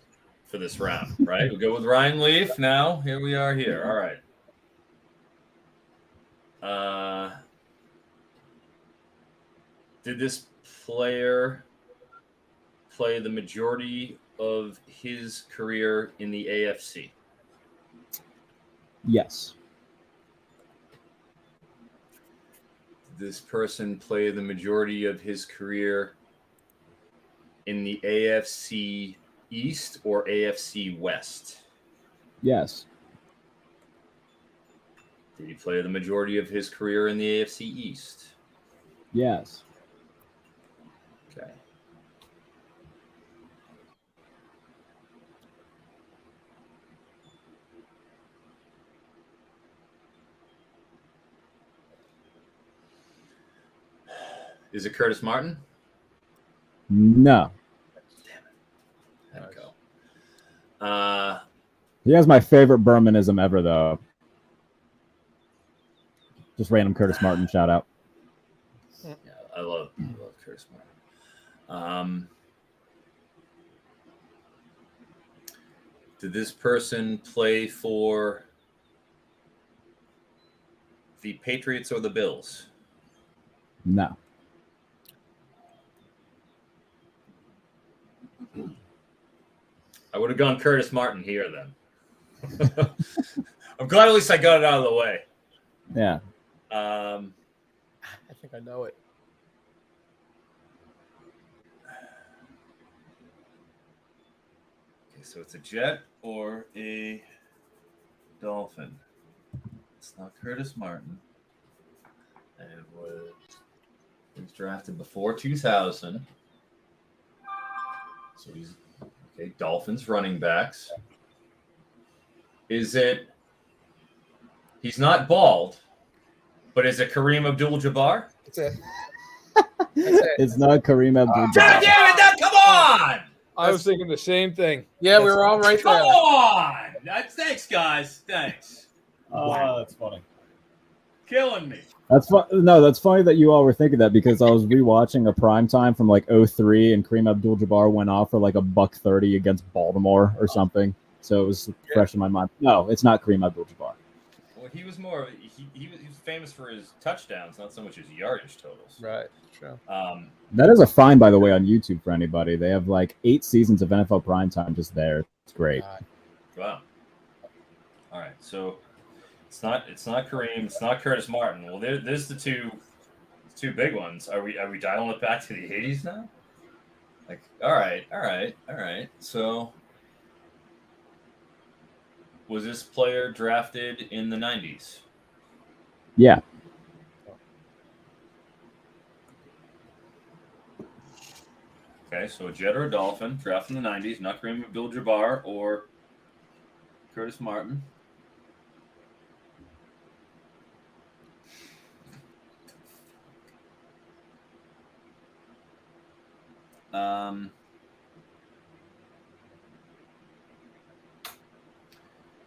for this round, right? We'll go with Ryan Leaf now. Here we are here. All right. Did this player play the majority of his career in the AFC? Yes. Did this person play the majority of his career in the AFC East or AFC West? Yes. Did he play the majority of his career in the AFC East? Yes. Okay. Is it Curtis Martin? No. Damn it. Go. He has my favorite Bermanism ever, though. Just random Curtis Martin shout out. Yeah, I love Curtis Martin. Did this person play for the Patriots or the Bills? No. I would have gone Curtis Martin here then. I'm glad at least I got it out of the way. Yeah. I think I know it. Okay, so it's a Jet or a Dolphin. It's not Curtis Martin. And he was drafted before 2000. So he's okay. Dolphins running backs. Is it? He's not bald, but is it Kareem Abdul-Jabbar? That's it. It's not Kareem Abdul-Jabbar. God damn it! Now, come on! I was thinking the same thing. Yeah, we were all right Come there. on! Thanks, guys. Thanks. Oh, that's funny. Killing me. That's fun. No, that's funny that you all were thinking that because I was rewatching a primetime from like 2003 and Kareem Abdul-Jabbar went off for like $130 against Baltimore or something. So it was fresh in my mind. No, it's not Kareem Abdul-Jabbar. Well, he was more. He was famous for his touchdowns, not so much his yardage totals. Right. True. That is a find, by the way, on YouTube for anybody. They have like 8 seasons of NFL primetime just there. It's great. Wow. All right, so it's not Kareem, it's not Curtis Martin. Well, there's the two big ones. Are we dialing it back to the 80s now? Like, all right. So, was this player drafted in the 90s? Yeah. Okay, so a Jet or a Dolphin, drafted in the 90s, not Kareem Abdul-Jabbar or Curtis Martin.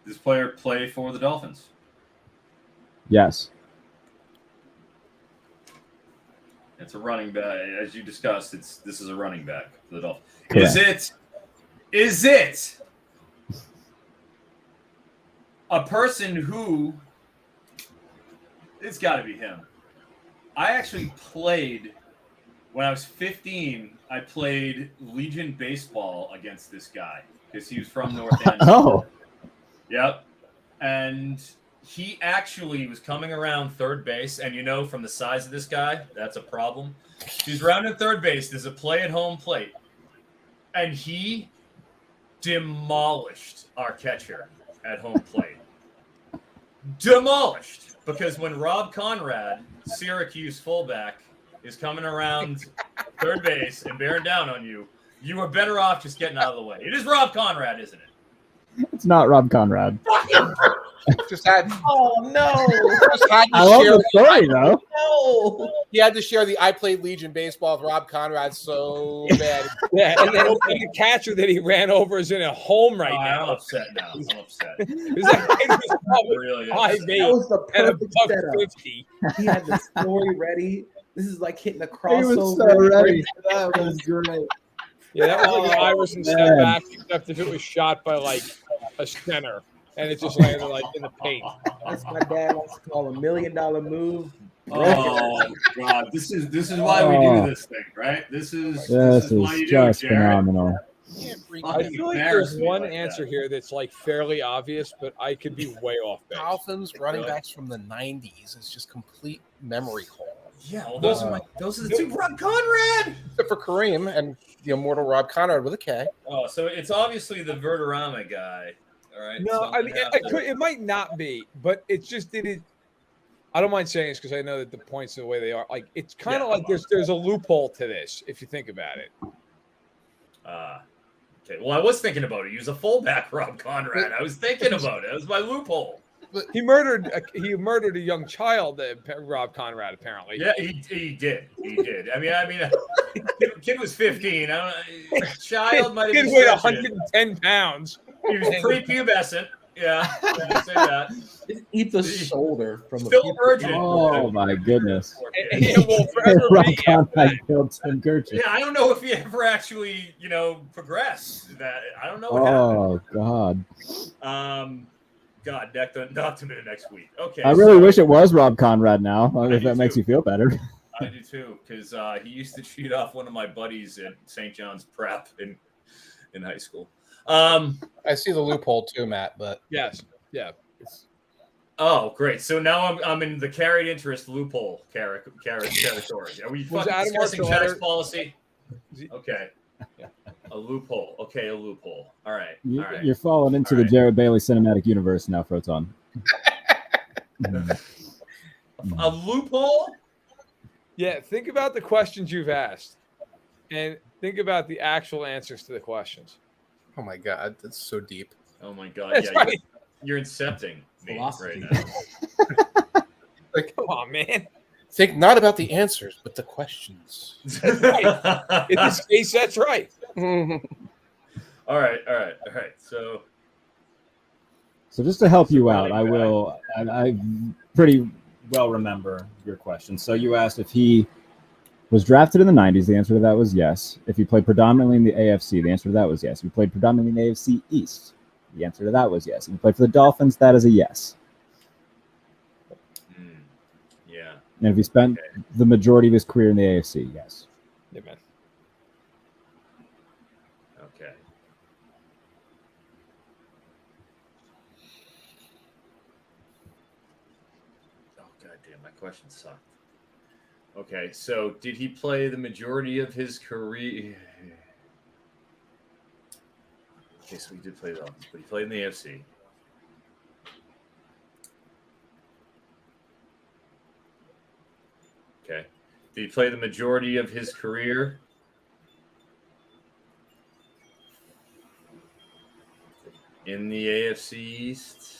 This player play for the Dolphins? Yes. It's a running back, as you discussed. This is a running back for the Dolphins. Correct. Is it a person who? It's got to be him. I actually played when I was 15. I played Legion baseball against this guy because he was from North End. Oh. Yep, and he actually was coming around third base, and from the size of this guy, that's a problem. He's rounding third base. There's a play at home plate, and he demolished our catcher at home plate. Demolished, because when Rob Conrad, Syracuse fullback, is coming around third base and bearing down on you, you are better off just getting out of the way. It is Rob Conrad, isn't it? It's not Rob Conrad. Fucking Just had Oh no! just had to I love share the story though. No! he had to share the I played Legion baseball with Rob Conrad so bad. Yeah, and then the catcher that he ran over is in a home right I'm now. upset now. I'm upset. Because that kid was probably Really five upset. That eight was the and a perfect buck setup. 50. He had the story ready. This is like hitting a He crossover. was so ready. That was great. Yeah, that was like an Oh, Iverson step man. back, except if it was shot by like a center and it just landed like in the paint. That's my dad likes to call $1 million move. Oh God, this is why we do this thing, right? This is This why is you do it, just Jarrett. phenomenal. I feel like there's one answer here that's like fairly obvious, but I could be way off base. Dolphins running backs from the 90s is just complete memory hole. Yeah, well, those are the two. Rob Conrad. Except for Kareem and the immortal Rob Conrad with a K. Oh, so it's obviously the Verderame guy. All right. No, so I mean it might not be, but it's just it. I don't mind saying this because I know that the points are the way they are. Like it's kind of like there's a loophole to this if you think about it. Okay. Well, I was thinking about it. He was a fullback, Rob Conrad. I was thinking about it. It was my loophole. He murdered a young child, Rob Conrad, apparently. Yeah, he did. He did. I mean, kid was 15. I don't know. Child might have Kid been weighed stretching. 110 pounds. He was prepubescent. Yeah, I can say that. Just eat the shoulder from Still the virgin. Oh my goodness. Yeah, well, forever Rob be Conrad killed Tim Gertchen. Yeah, I don't know if he ever actually, progressed. That I don't know what Oh God. happened. God, not to next week. Okay. I really wish it was Rob Conrad now, if do that makes too. you feel better. I do too, because he used to cheat off one of my buddies at St. John's Prep in high school. I see the loophole too, Matt, but Yes. Yeah. Oh, great! So now I'm in the carried interest loophole territory. Are we Was fucking Adam discussing Archuleta- tax policy? Okay, a loophole. Okay, a loophole. All right. You're falling into All the right. Jarrett Bailey cinematic universe now, Froton. A loophole? Yeah. Think about the questions you've asked, and think about the actual answers to the questions. oh my god, that's so deep. Oh my God! That's Yeah, right. you're incepting me Philosophy. right now. Like, come on, man. Think not about the answers, but the questions. In this case, that's right. All right. So just to help you out, I pretty well remember your question. So you asked if he was drafted in the 90s. The answer to that was yes. If he played predominantly in the AFC, the answer to that was yes. If he played predominantly in the AFC East, the answer to that was yes. If he played for the Dolphins, that is a yes. yeah. And if he spent the majority of his career in the AFC, yes. Yeah, man. Okay. Oh God damn, my question sucked. Okay, so did he play the majority of his career? Okay, so he did play the Dolphins, but he played in the AFC. Okay. Did he play the majority of his career? In the AFC East?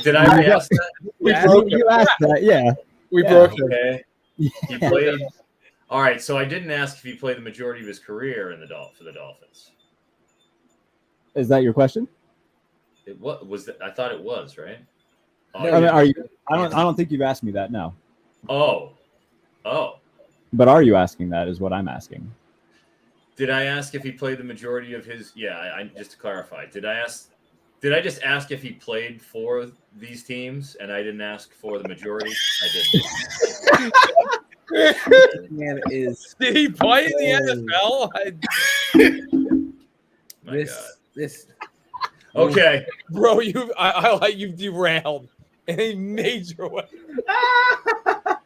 Did I ask that? You asked that, yeah. We Yeah. broke it. Okay. He played. All right, so I didn't ask if he played the majority of his career in for the Dolphins. Is that your question? It was that I thought it was, right? Oh, I mean, are you? I don't think you've asked me that. No. Oh. But are you asking that? Is what I'm asking. Did I ask if he played the majority of his? Yeah, I just to clarify. Did I just ask if he played for these teams, and I didn't ask for the majority? I didn't. Man is Did he play in the NFL? My God. this. Okay. Bro, I like you've derailed in a major way.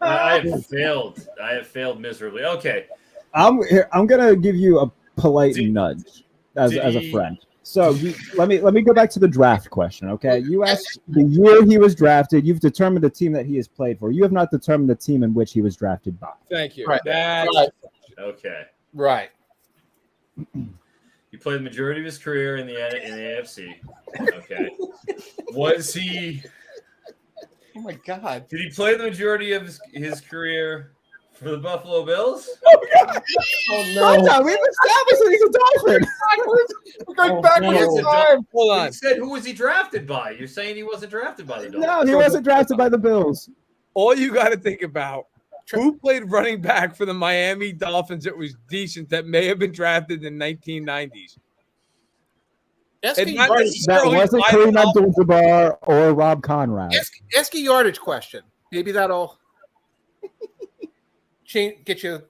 I have failed. I have failed miserably. Okay. I'm gonna give you a polite nudge as a friend. So let me go back to the draft question. Okay, you asked the year he was drafted. You've determined the team that he has played for. You have not determined the team in which he was drafted by. Thank you. Right. That's Right. Okay. Right. He played the majority of his career in the AFC. Okay. Was he? Oh my God! Did he play the majority of his career for the Buffalo Bills? Oh God! Oh no! We've established that he's a Dolphin. We're going Oh, backwards no. in time. Hold You on. said who was he drafted by? You're saying he wasn't drafted by the Dolphins. No, he wasn't drafted by the Bills. All you got to think about who played running back for the Miami Dolphins that was decent that may have been drafted in the 1990s. Asking not yardage, That necessarily wasn't by the Kareem Dolphins. Abdul-Jabbar or Rob Conrad. ask a yardage question. Maybe that'll get you.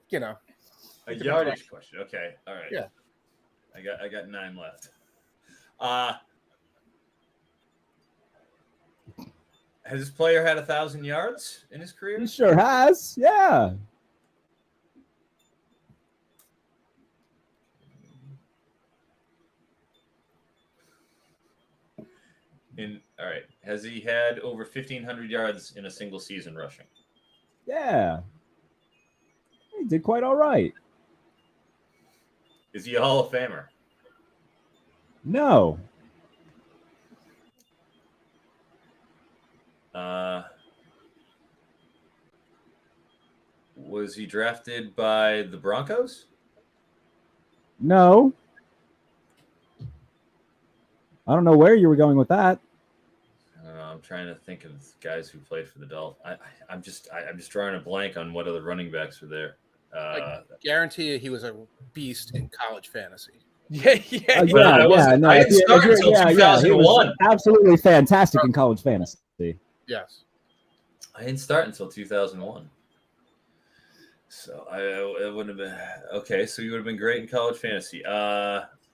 A yardage question. Okay. All right. Yeah. I got 9 left. Has this player had 1,000 yards in his career? He sure has. Yeah. All right. Has he had over 1,500 yards in a single season rushing? Yeah. He did quite all right. Is he a Hall of Famer? No. Was he drafted by the Broncos? No. I don't know where you were going with that. I'm trying to think of guys who played for the Dolphins. I'm just drawing a blank on what other running backs were there. I guarantee you, he was a beast in college fantasy. Yeah. Yeah, no. I didn't start until He 2001. was absolutely fantastic in college fantasy. Yes. I didn't start until 2001. So it wouldn't have been okay. So you would have been great in college fantasy.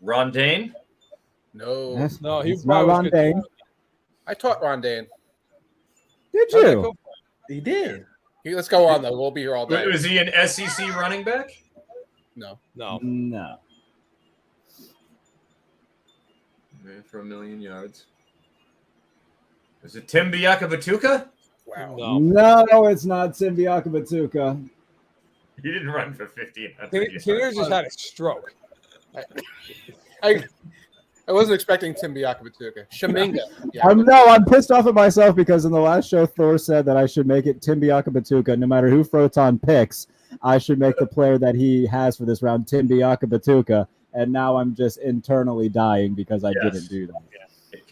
Ron Dane? No. No, he It's not was Ron good. Dane. I taught Ron Dane. Did Okay, you? cool. He did. Let's go on though. We'll be here all day. Was he an SEC running back? No. No. No. Ran for 1,000,000 yards. Was it Tim Biakabatuka? Wow. No. No, it's not Tim Biakabatuka. He didn't run for 1,500 yards. Tanier just had a stroke. I wasn't expecting Tim Biakabatuka. Shaminga. Yeah. I'm pissed off at myself because in the last show, Thor said that I should make it Tim Biakabatuka. No matter who Froton picks, I should make the player that he has for this round Tim Biakabatuka. And now I'm just internally dying because I didn't do that. Yeah.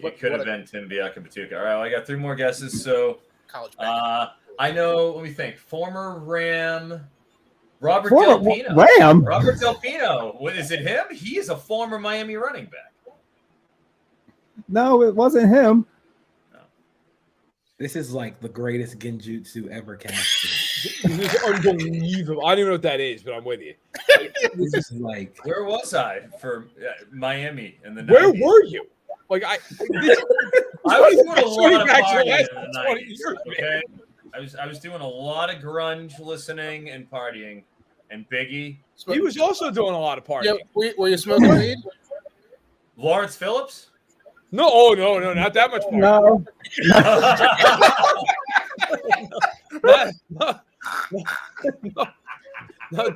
It could have been Tim Biakabatuka. All right, well, I got 3 more guesses. So College I know. Let me think. Former Ram. Robert Former Del Pino. Ram? Robert Del Pino. Is it him? He is a former Miami running back. No, it wasn't him. This is like the greatest genjutsu ever casted. This is unbelievable. I don't even know what that is, but I'm with you. This is like Where was I for Miami in the 90s? Where were you? Like I was doing a lot of back to the partying last in the 20 90s. years, Okay, I was doing a lot of grunge listening and partying, and Biggie, He was also doing a lot of partying. Yeah, were you smoking weed? Lawrence Phillips. No, not that much partying. No. No,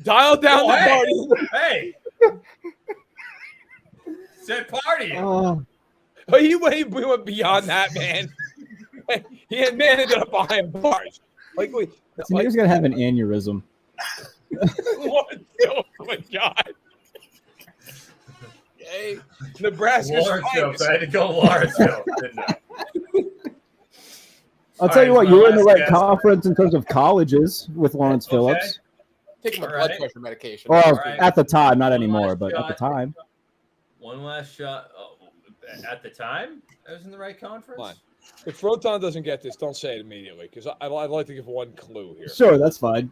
dial down the party. Hey, said partying. Oh, he went beyond that, man. Man ended up buying bars. Like, wait, He was going to have an aneurysm. what? Oh my God. Hey, Nebraska's Lawrenceville. I had to go Lawrenceville, didn't I? I'll tell you what, my you were in the last right guess. conference in terms of colleges with Lawrence Phillips. Taking my All blood right. pressure medication. Well, right. at the time, not anymore, last but at the shot. time. One last shot. Oh, at the time, I was in the right conference. Fine. If Froton doesn't get this, don't say it immediately, because I'd like to give one clue here. Sure, that's fine.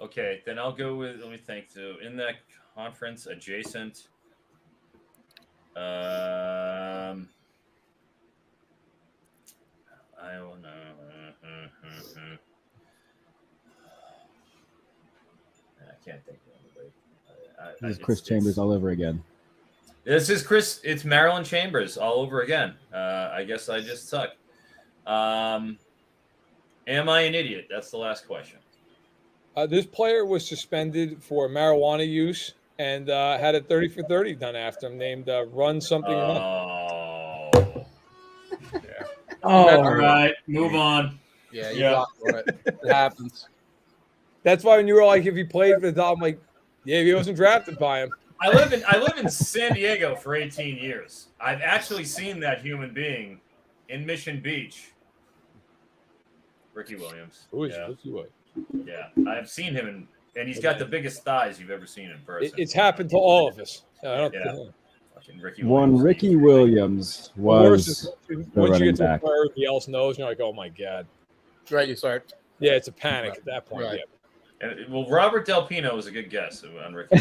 Okay, then I'll go with. Let me think. So in that conference adjacent. I will know. I can't think of anybody. This is Chris Chambers all over again. This is Chris. It's Marilyn Chambers all over again. I guess I just suck. Am I an idiot? That's the last question. This player was suspended for marijuana use and had a 30 for 30 done after him, named Run Something Run. Oh. All right, move on. Yeah, you blocked on it. It happens. That's why when you were like, if he played for the Dodgers, I'm like, yeah, he wasn't drafted by him. I live in San Diego for 18 years. I've actually seen that human being in Mission Beach. Ricky Williams. Who is Ricky Williams? Yeah, I've seen him, and he's got the biggest thighs you've ever seen in person. It's happened to all of us. Fucking Ricky One Williams. Ricky Williams was the once you running get to a back. player everybody else knows, you're like, oh my god. Right, you start. Yeah, it's a panic at that point. Right. Yeah. And, well, Robert Del Pino was a good guess on Ricky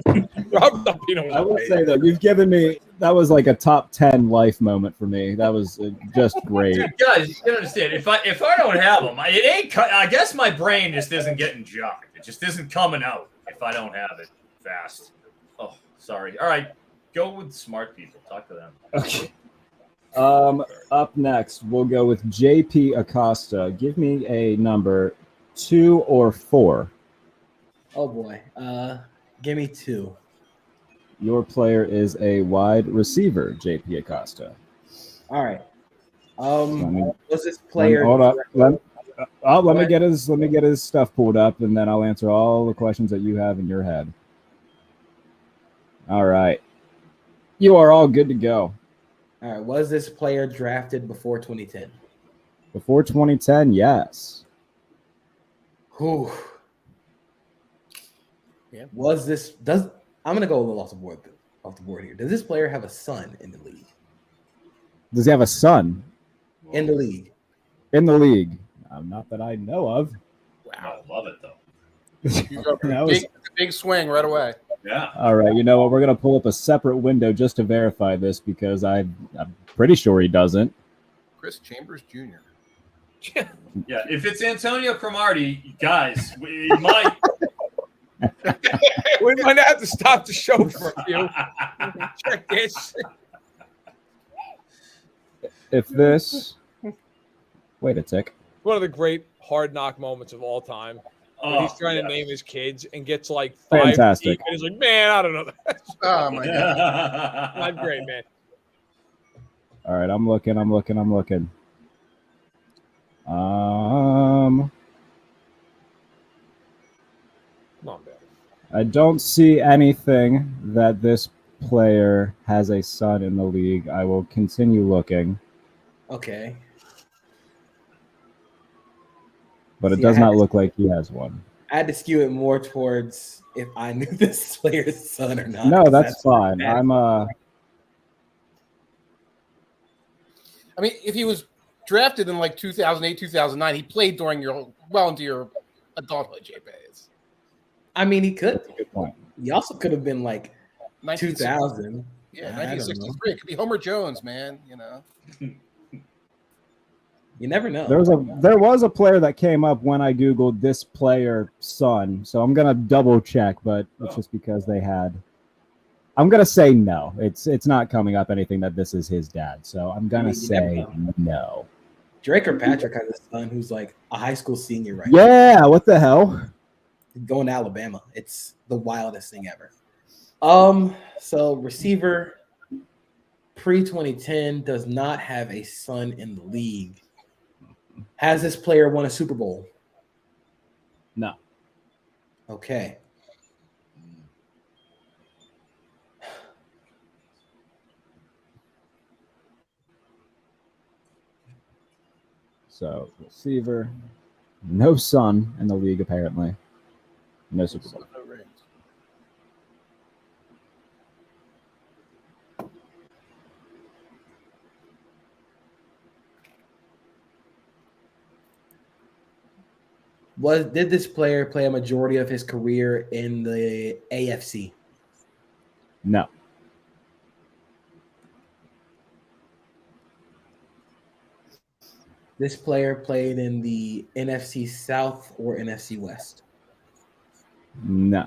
Williams. Robert Del Pino was I would great. say though, you've given me that was like a top 10 life moment for me. That was just great. Dude, guys, you can understand. If I don't have them, it ain't. I guess my brain just isn't getting jocked. It just isn't coming out if I don't have it fast. Oh, sorry. All right, go with smart people. Talk to them. Okay. Up next, we'll go with JP Acosta. Give me a number 2 or 4. Oh boy. Give me 2. Your player is a wide receiver, JP Acosta. All right. me- Was this player? Hold up. Let me get his stuff pulled up, and then I'll answer all the questions that you have in your head. All right. You are all good to go. All right. Was this player drafted before 2010? Before 2010, yes. Whew. Yeah. I'm gonna go a little off the board here. Does this player have a son in the league? Does he have a son In the league. in the league? Not that I know of. Wow, love it though. You go for That a was- big swing right away. Yeah. All right, you know what? We're going to pull up a separate window just to verify this because I'm pretty sure he doesn't. Chris Chambers Jr. Yeah. If it's Antonio Cromartie, guys, we might. We might have to stop the show for a few. Check this. If this... Wait a tick. One of the great hard knock moments of all time. When he's trying to name his kids and gets like 5 Fantastic. deep, and he's like, man, I don't know. Oh my god. Not great, man. All right, I'm looking. Come on, man. I don't see anything that this player has a son in the league. I will continue looking, Okay. but it See, does I had not to- look like he has one. I had to skew it more towards if I knew this player's son or not. No, 'cause that's fine. bad. I mean, if he was drafted in like 2008, 2009, he played during into your adulthood, JP. I mean, he could. Good point. He also could have been like 1960 2000. Yeah, I don't know. 1963. It could be Homer Jones, man. You know. You never know. There was a player that came up when I googled this player's son, so I'm gonna double check, but it's just because they had. I'm gonna say no. It's not coming up anything that this is his dad, so I'm gonna You never say no. Drake or Patrick has a son who's like a high school senior right now, Yeah, what the hell? going to Alabama. It's the wildest thing ever. So receiver pre-2010 does not have a son in the league. Has this player won a Super Bowl? No. Okay. So receiver, no son in the league apparently. No Super Bowl. No rings. Did this player play a majority of his career in the AFC? No. This player played in the NFC South or NFC West? No.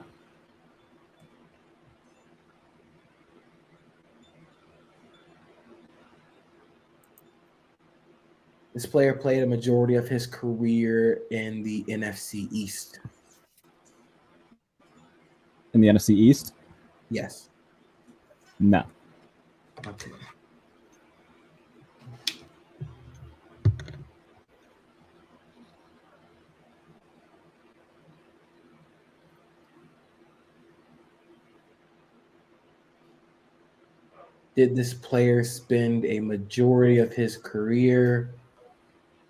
This player played a majority of his career in the NFC East. In the NFC East? Yes. No. Okay. Did this player spend a majority of his career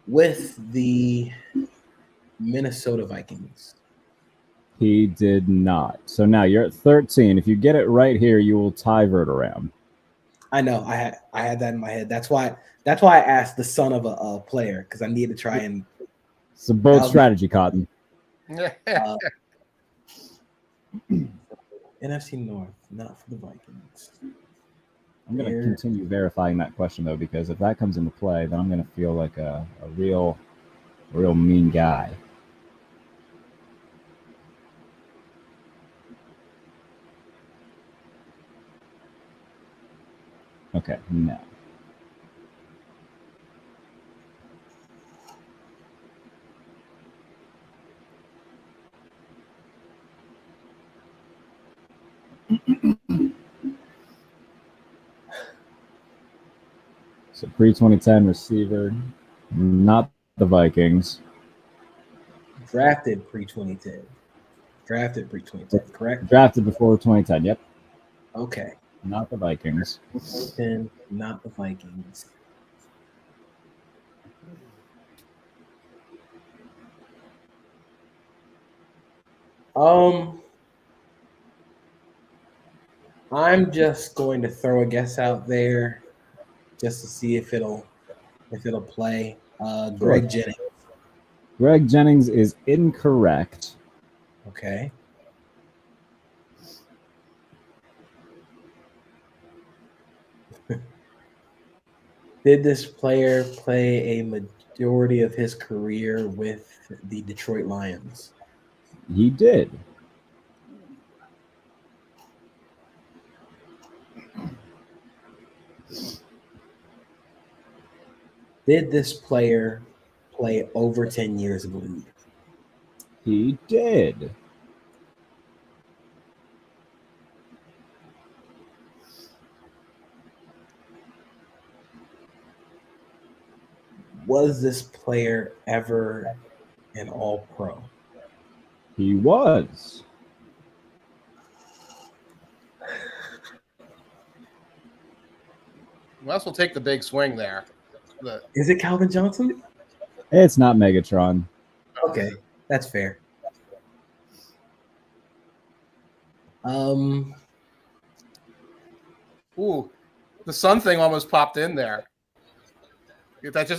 with the Minnesota Vikings? He did not. So now you're at 13. If you get it right here, you will tie Verderame. I know. I had that in my head. That's why I asked the son of a player, because I need to try and. It's a bold strategy, Cotton. NFC North, not for the Vikings. I'm going to continue verifying that question, though, because if that comes into play, then I'm going to feel like a real mean guy. Okay, no. So pre-2010 receiver, not the Vikings. Drafted pre-2010. Drafted pre-2010, correct? Drafted before 2010, yep. Okay. Not the Vikings. 2010, not the Vikings. I'm just going to throw a guess out there just to see if it'll play. Greg Jennings. Greg Jennings is incorrect. Okay. Did this player play a majority of his career with the Detroit Lions? He did. Did this player play over 10 years of the league? He did. Was this player ever an All-Pro? He was. We also take the big swing there. Is it Calvin Johnson? It's not Megatron. Okay, that's fair. Ooh, the sun thing almost popped in there.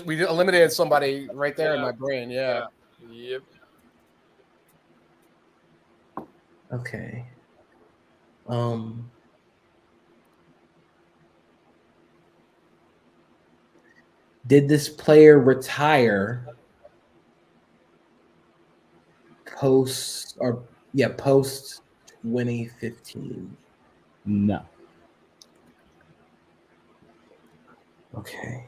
We eliminated somebody right there in my brain. Yeah. Yep. Okay. Did this player retire post 2015? No. Okay.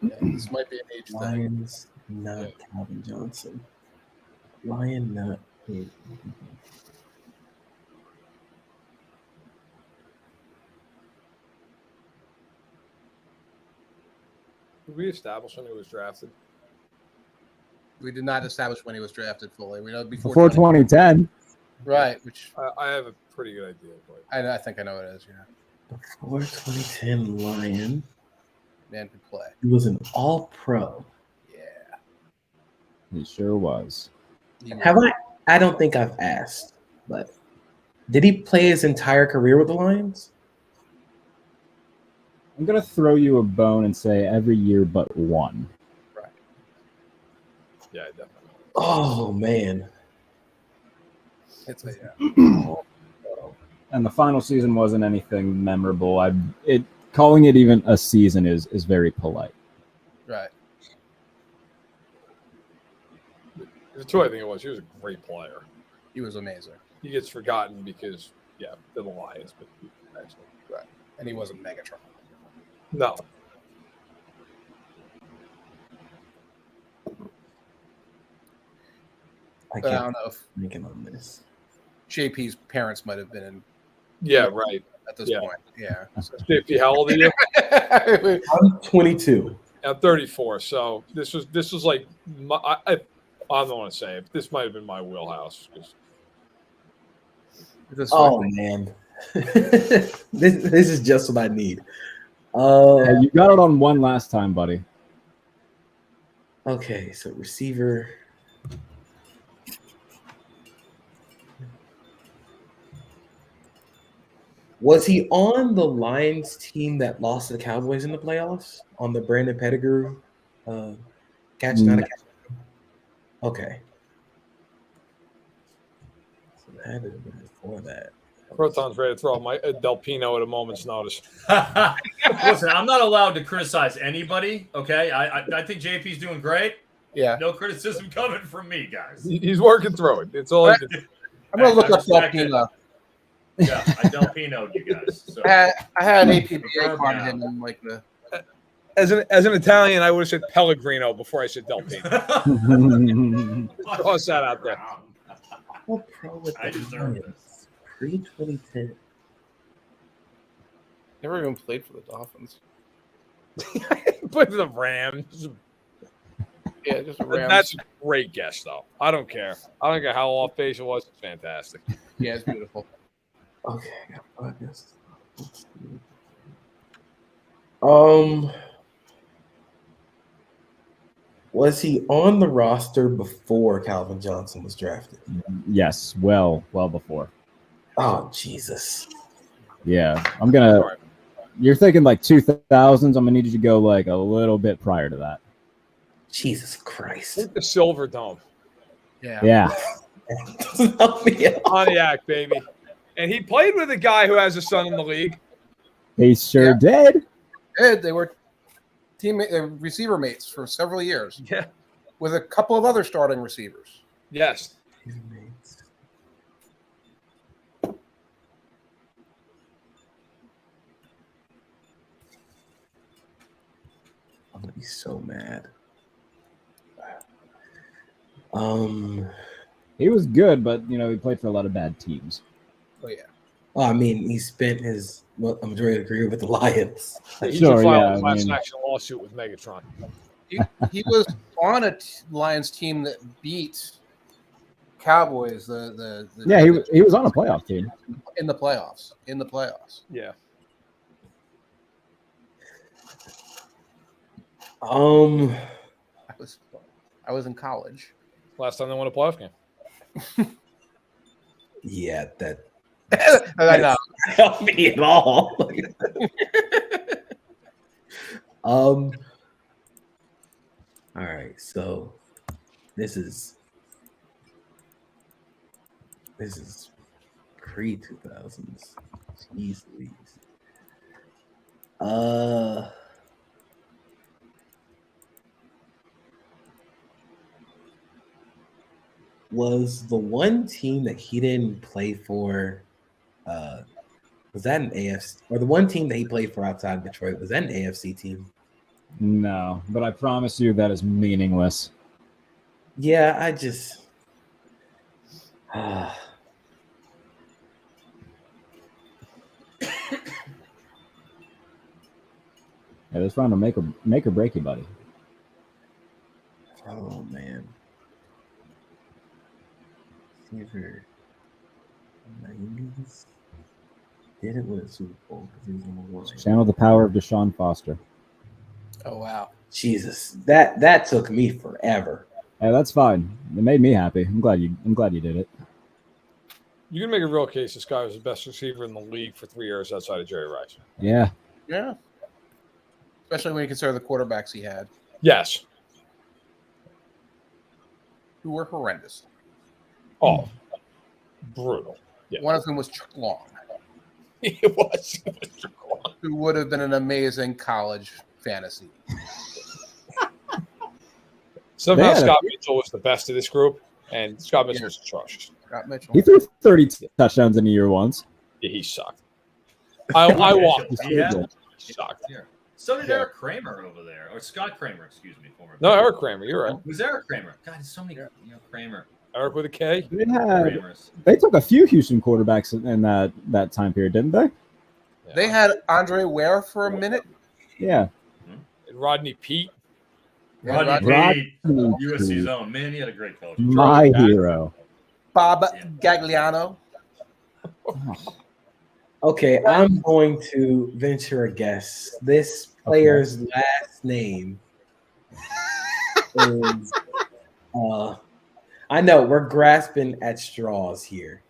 Yeah, this might be an age thing. Lions, not Calvin Johnson. Lion, not. Did we establish when he was drafted? We did not establish when he was drafted fully. We know before 2010. Right, which I have a pretty good idea. But I think I know what it is. Yeah, Before 2010 Lion. man could play. He was an All-Pro. Yeah, He sure was. I don't think I've asked, but did he play his entire career with the Lions? I'm going to throw you a bone and say every year but one. Right. yeah, definitely. Oh, man. It's And the final season wasn't anything memorable. Calling it even a season is very polite. right. That's who I think it was. He was a great player. He was amazing. He gets forgotten because, they're the Lions, but actually, Right, and he wasn't Megatron. no. I But I can't don't know if thinking on this. JP's parents might have been in Yeah, right. at this Yeah. point. Yeah. JP, how old are you? I'm 22. I'm 34. So this was like I don't want to say it. But this might have been my wheelhouse. Oh man, this is just what I need. Yeah, you got it on one last time, buddy. Okay, so receiver. Was he on the Lions team that lost to the Cowboys in the playoffs? On the Brandon Pettigrew catch, not a catch? Okay. So that had to have been before that. Froton's ready to throw my Del Pino at a moment's notice. Listen, I'm not allowed to criticize anybody. Okay, I think JP's doing great. Yeah. No criticism coming from me, guys. He's working through it. It's all. I'm gonna look up Del respect it. Pino. Yeah, I Del Pino'd you guys. So. I had an APBA on him in like the. As an Italian, I would have said Pellegrino before I said Del Pino. Toss that out there. What pro with I the deserve Lions? this. Pre-2010. Never even played for the Dolphins. Put the Rams. Yeah, just a Rams. That's a great guess, though. I don't care. I don't care how off base it was. It's fantastic. Yeah, it's beautiful. Okay, I got 5 guesses. Was he on the roster before Calvin Johnson was drafted? Yes, well before. Oh, Jesus. Yeah, I'm gonna. You're thinking like 2000s. I'm gonna need you to go like a little bit prior to that. Jesus Christ. Hit the Silver Dome. Yeah. Yeah. Doesn't help me at all. Pontiac, baby. And he played with a guy who has a son in the league. He sure did. They were receiver mates for several years Yeah. with a couple of other starting receivers. Yes. I'm gonna be so mad. He was good, but he played for a lot of bad teams. Oh yeah. Well, I mean, he spent his a majority of the career with the Lions. He Sure, should file yeah, a class I mean- action lawsuit with Megatron. He was on a Lions team that beat Cowboys. Yeah, he was on a playoff team. in the playoffs. Yeah. I was in college. Last time they won a playoff game. Yeah, that I know. doesn't help me at all. All right, so this is pre-2000s. Jeez Louise. Was the one team that he didn't play for, was that an AFC, or the one team that he played for outside Detroit, was that an AFC team? No, but I promise you that is meaningless. Yeah, I just Yeah, this round will make or break you, buddy. oh man. Receiver 90s. Didn't win a Super Bowl because he was on the line. Channel the power of Deshaun Foster. Oh wow. Jesus, that took me forever. Hey, that's fine. It made me happy. I'm glad you did it. You can make a real case this guy was the best receiver in the league for 3 years outside of Jerry Rice. Yeah. Yeah. Especially when you consider the quarterbacks he had, Yes. who were horrendous. Oh, brutal. Yeah. One of them was Chuck Long, It was. who would have been an amazing college fantasy. Somehow Man. Scott Mitchell was the best of this group, and Scott Mitchell was atrocious. Scott Mitchell. He threw 30 touchdowns in a year once. Yeah, he sucked. I walked. Yeah. He sucked. Here. So did Yeah. Eric Kramer over there, or Scott Kramer, excuse me. Former No, Eric Kramer, you're right. It was Eric Kramer. God, so many. Kramer. Eric with a K. They took a few Houston quarterbacks in that time period, didn't they? Yeah. They had Andre Ware for a minute. Yeah. Rodney Pete. Rodney Pete, USC's own. Man, he had a great coach. My hero. Bob Gagliano. Okay, I'm going to venture a guess. This player's last name is I know we're grasping at straws here.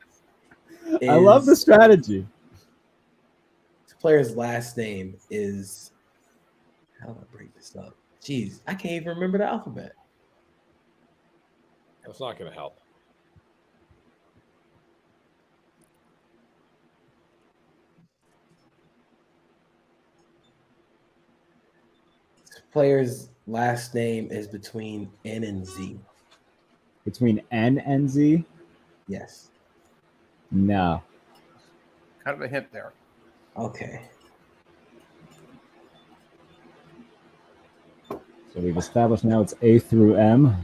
I love the strategy. This player's last name is how do I break this up? Jeez, I can't even remember the alphabet. That's not going to help. This player's last name is between N and Z. Between N and Z? Yes. No. Kind of a hint there. Okay. So we've established now it's A through M.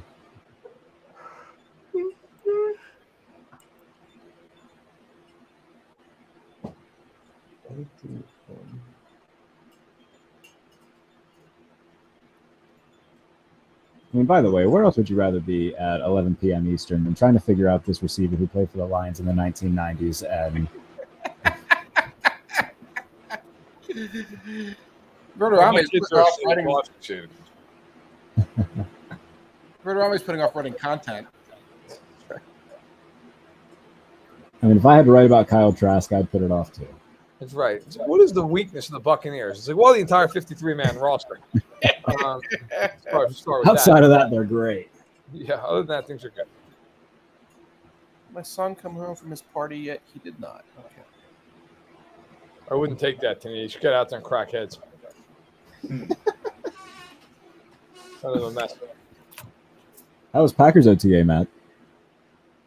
I mean, by the way, where else would you rather be at 11 p.m. Eastern than trying to figure out this receiver who played for the Lions in the 1990s? And Verderame's putting off writing content. I mean, if I had to write about Kyle Trask, I'd put it off too. That's right. So what is the weakness of the Buccaneers? It's like, well, the entire 53-man roster. Outside of that, they're great. Yeah, other than that, things are good. My son come home from his party yet? He did not. Okay. I wouldn't take that, Tanier. You should get out there and crack heads. Kind of a mess. How was Packers OTA, Matt?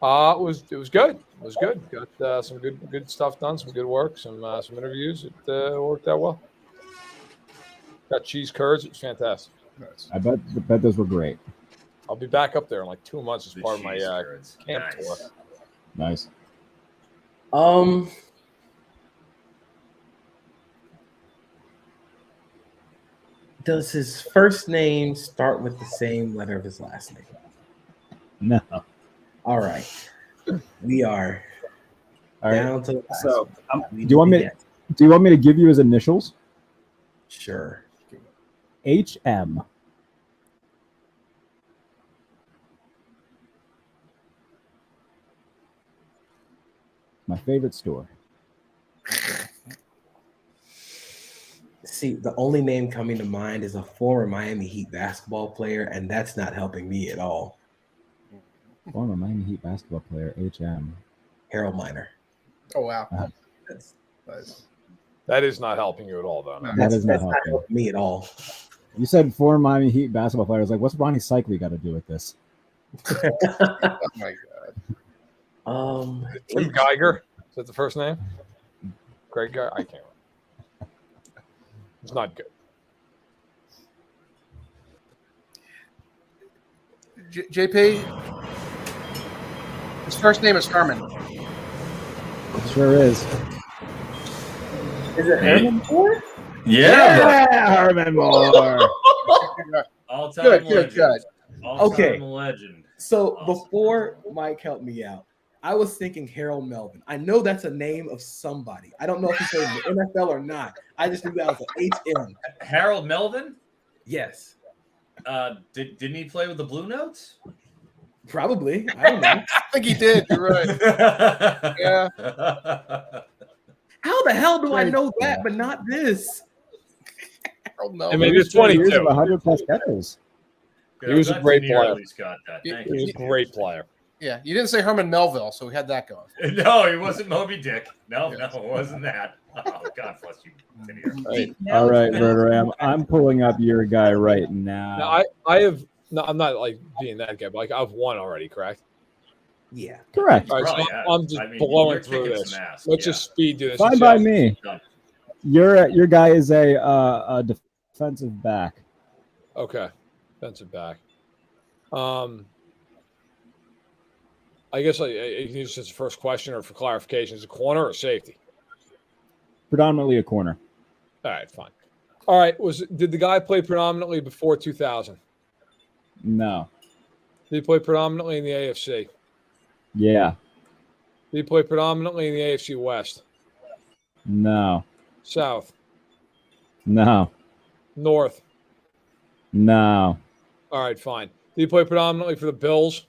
It was good. It was good. Got some good stuff done, some good work, some interviews. It worked out well. Got cheese curds. It was fantastic. Nice. I bet those were great. I'll be back up there in like 2 months as part of my camp tour. Nice. Does his first name start with the same letter of his last name? No. All right. We are down to the last So, one. do you want me to give you his initials? Sure. HM. My favorite store. See, the only name coming to mind is a former Miami Heat basketball player, and that's not helping me at all. Former Miami Heat basketball player, HM. Harold Miner. Oh, wow. That's Nice. That is not helping you at all, though. That is not not helping. helping me at all. You said former Miami Heat basketball player. I was like, what's Ronnie Cycli got to do with this? Oh, my God. Tim Geiger. Is that the first name? Greg Geiger? I can't remember. It's not good. JP, his first name is Herman. It sure is. Is it Herman Moore? Yeah. Herman Moore. All-time Good, legend. good. All-time Okay. legend. So Awesome. before Mike helped me out, I was thinking Harold Melvin. I know that's a name of somebody. I don't know if he played in the NFL or not. I just knew that was an HM. Harold Melvin? Yes, Didn't he play with the Blue Notes? probably. I don't know. I think he did. You're right. Yeah. How the hell do I know that, but not this? Harold Melvin. I mean, it's Years 22. of 100 plus catches. He was a great player. At least got that. Thank He was you. a great player. Yeah, you didn't say Herman Melville, so we had that going. No, he wasn't Moby Dick. No, it wasn't that. Oh, God bless you. Tanier. All right, Verderame. I'm pulling up your guy right now. Now, I have no. I'm not like being that guy, but like I've won already. Correct. Yeah. Correct. All right, so Probably have. I'm just I mean, blowing you're through kicking this. some ass. Let's Yeah. just speed through this. Fine and by see how- me. Done. Your guy is a defensive back. Okay, defensive back. I guess I use this as the first question or for clarification. Is it corner or safety? Predominantly a corner. All right, fine. All right. Did the guy play predominantly before 2000? No. Did he play predominantly in the AFC? Yeah. Did he play predominantly in the AFC West? No. South? No. North? No. All right, fine. Did he play predominantly for the Bills?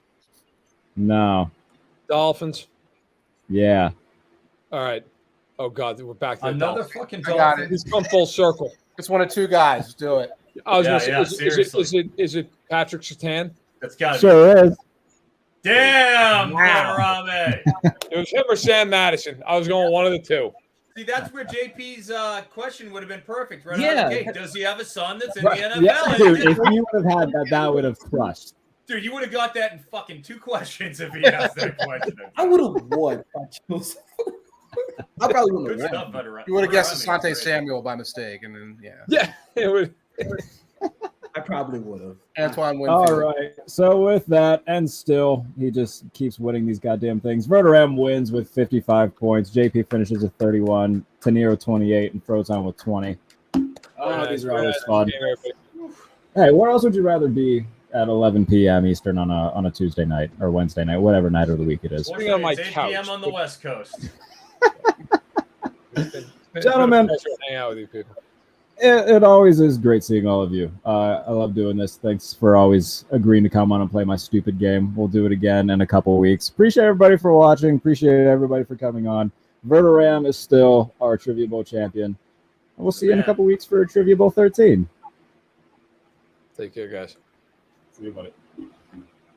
No. Dolphins? Yeah. All right. Oh, God, we're back to the Another Dolphins. fucking I got Dolphin. He's come full circle. It's one of two guys. Let's do it. I was Yeah, going to say, seriously. is it Patrick Surtain? That's got to be. Sure is. Damn, Wow. Verderame. It was him or Sam Madison. I was going one of the two. See, that's where JP's question would have been perfect. Right Yeah. out of the gate. Does he have a son that's in Right. the NFL? Yeah, dude, if you would have had that, that would have crushed. Dude, you would have got that in fucking 2 questions if he asked that question. I would have won. I probably Good wouldn't stuff, have won. Verderame. You would have guessed Verderame, Asante great. Samuel by mistake, and then Yeah, it would. I probably would have. Antoine All Winfield. right. So with that, and still, he just keeps winning these goddamn things. Verderame wins with 55 points. JP finishes with 31. Tanier with 28, and Froton with 20. Oh, these are always fun. Hey, where else would you rather be at 11 p.m. Eastern on a Tuesday night or Wednesday night, whatever night of the week it is? Sitting on my It's 8 couch. p.m. on the West Coast. Gentlemen. Hang out with you people. It always is great seeing all of you. I love doing this. Thanks for always agreeing to come on and play my stupid game. We'll do it again in a couple of weeks. Appreciate everybody for watching. Appreciate everybody for coming on. Verderame is still our Trivia Bowl champion. And we'll see you in a couple of weeks for Trivia Bowl 13. Take care, guys. See you, buddy.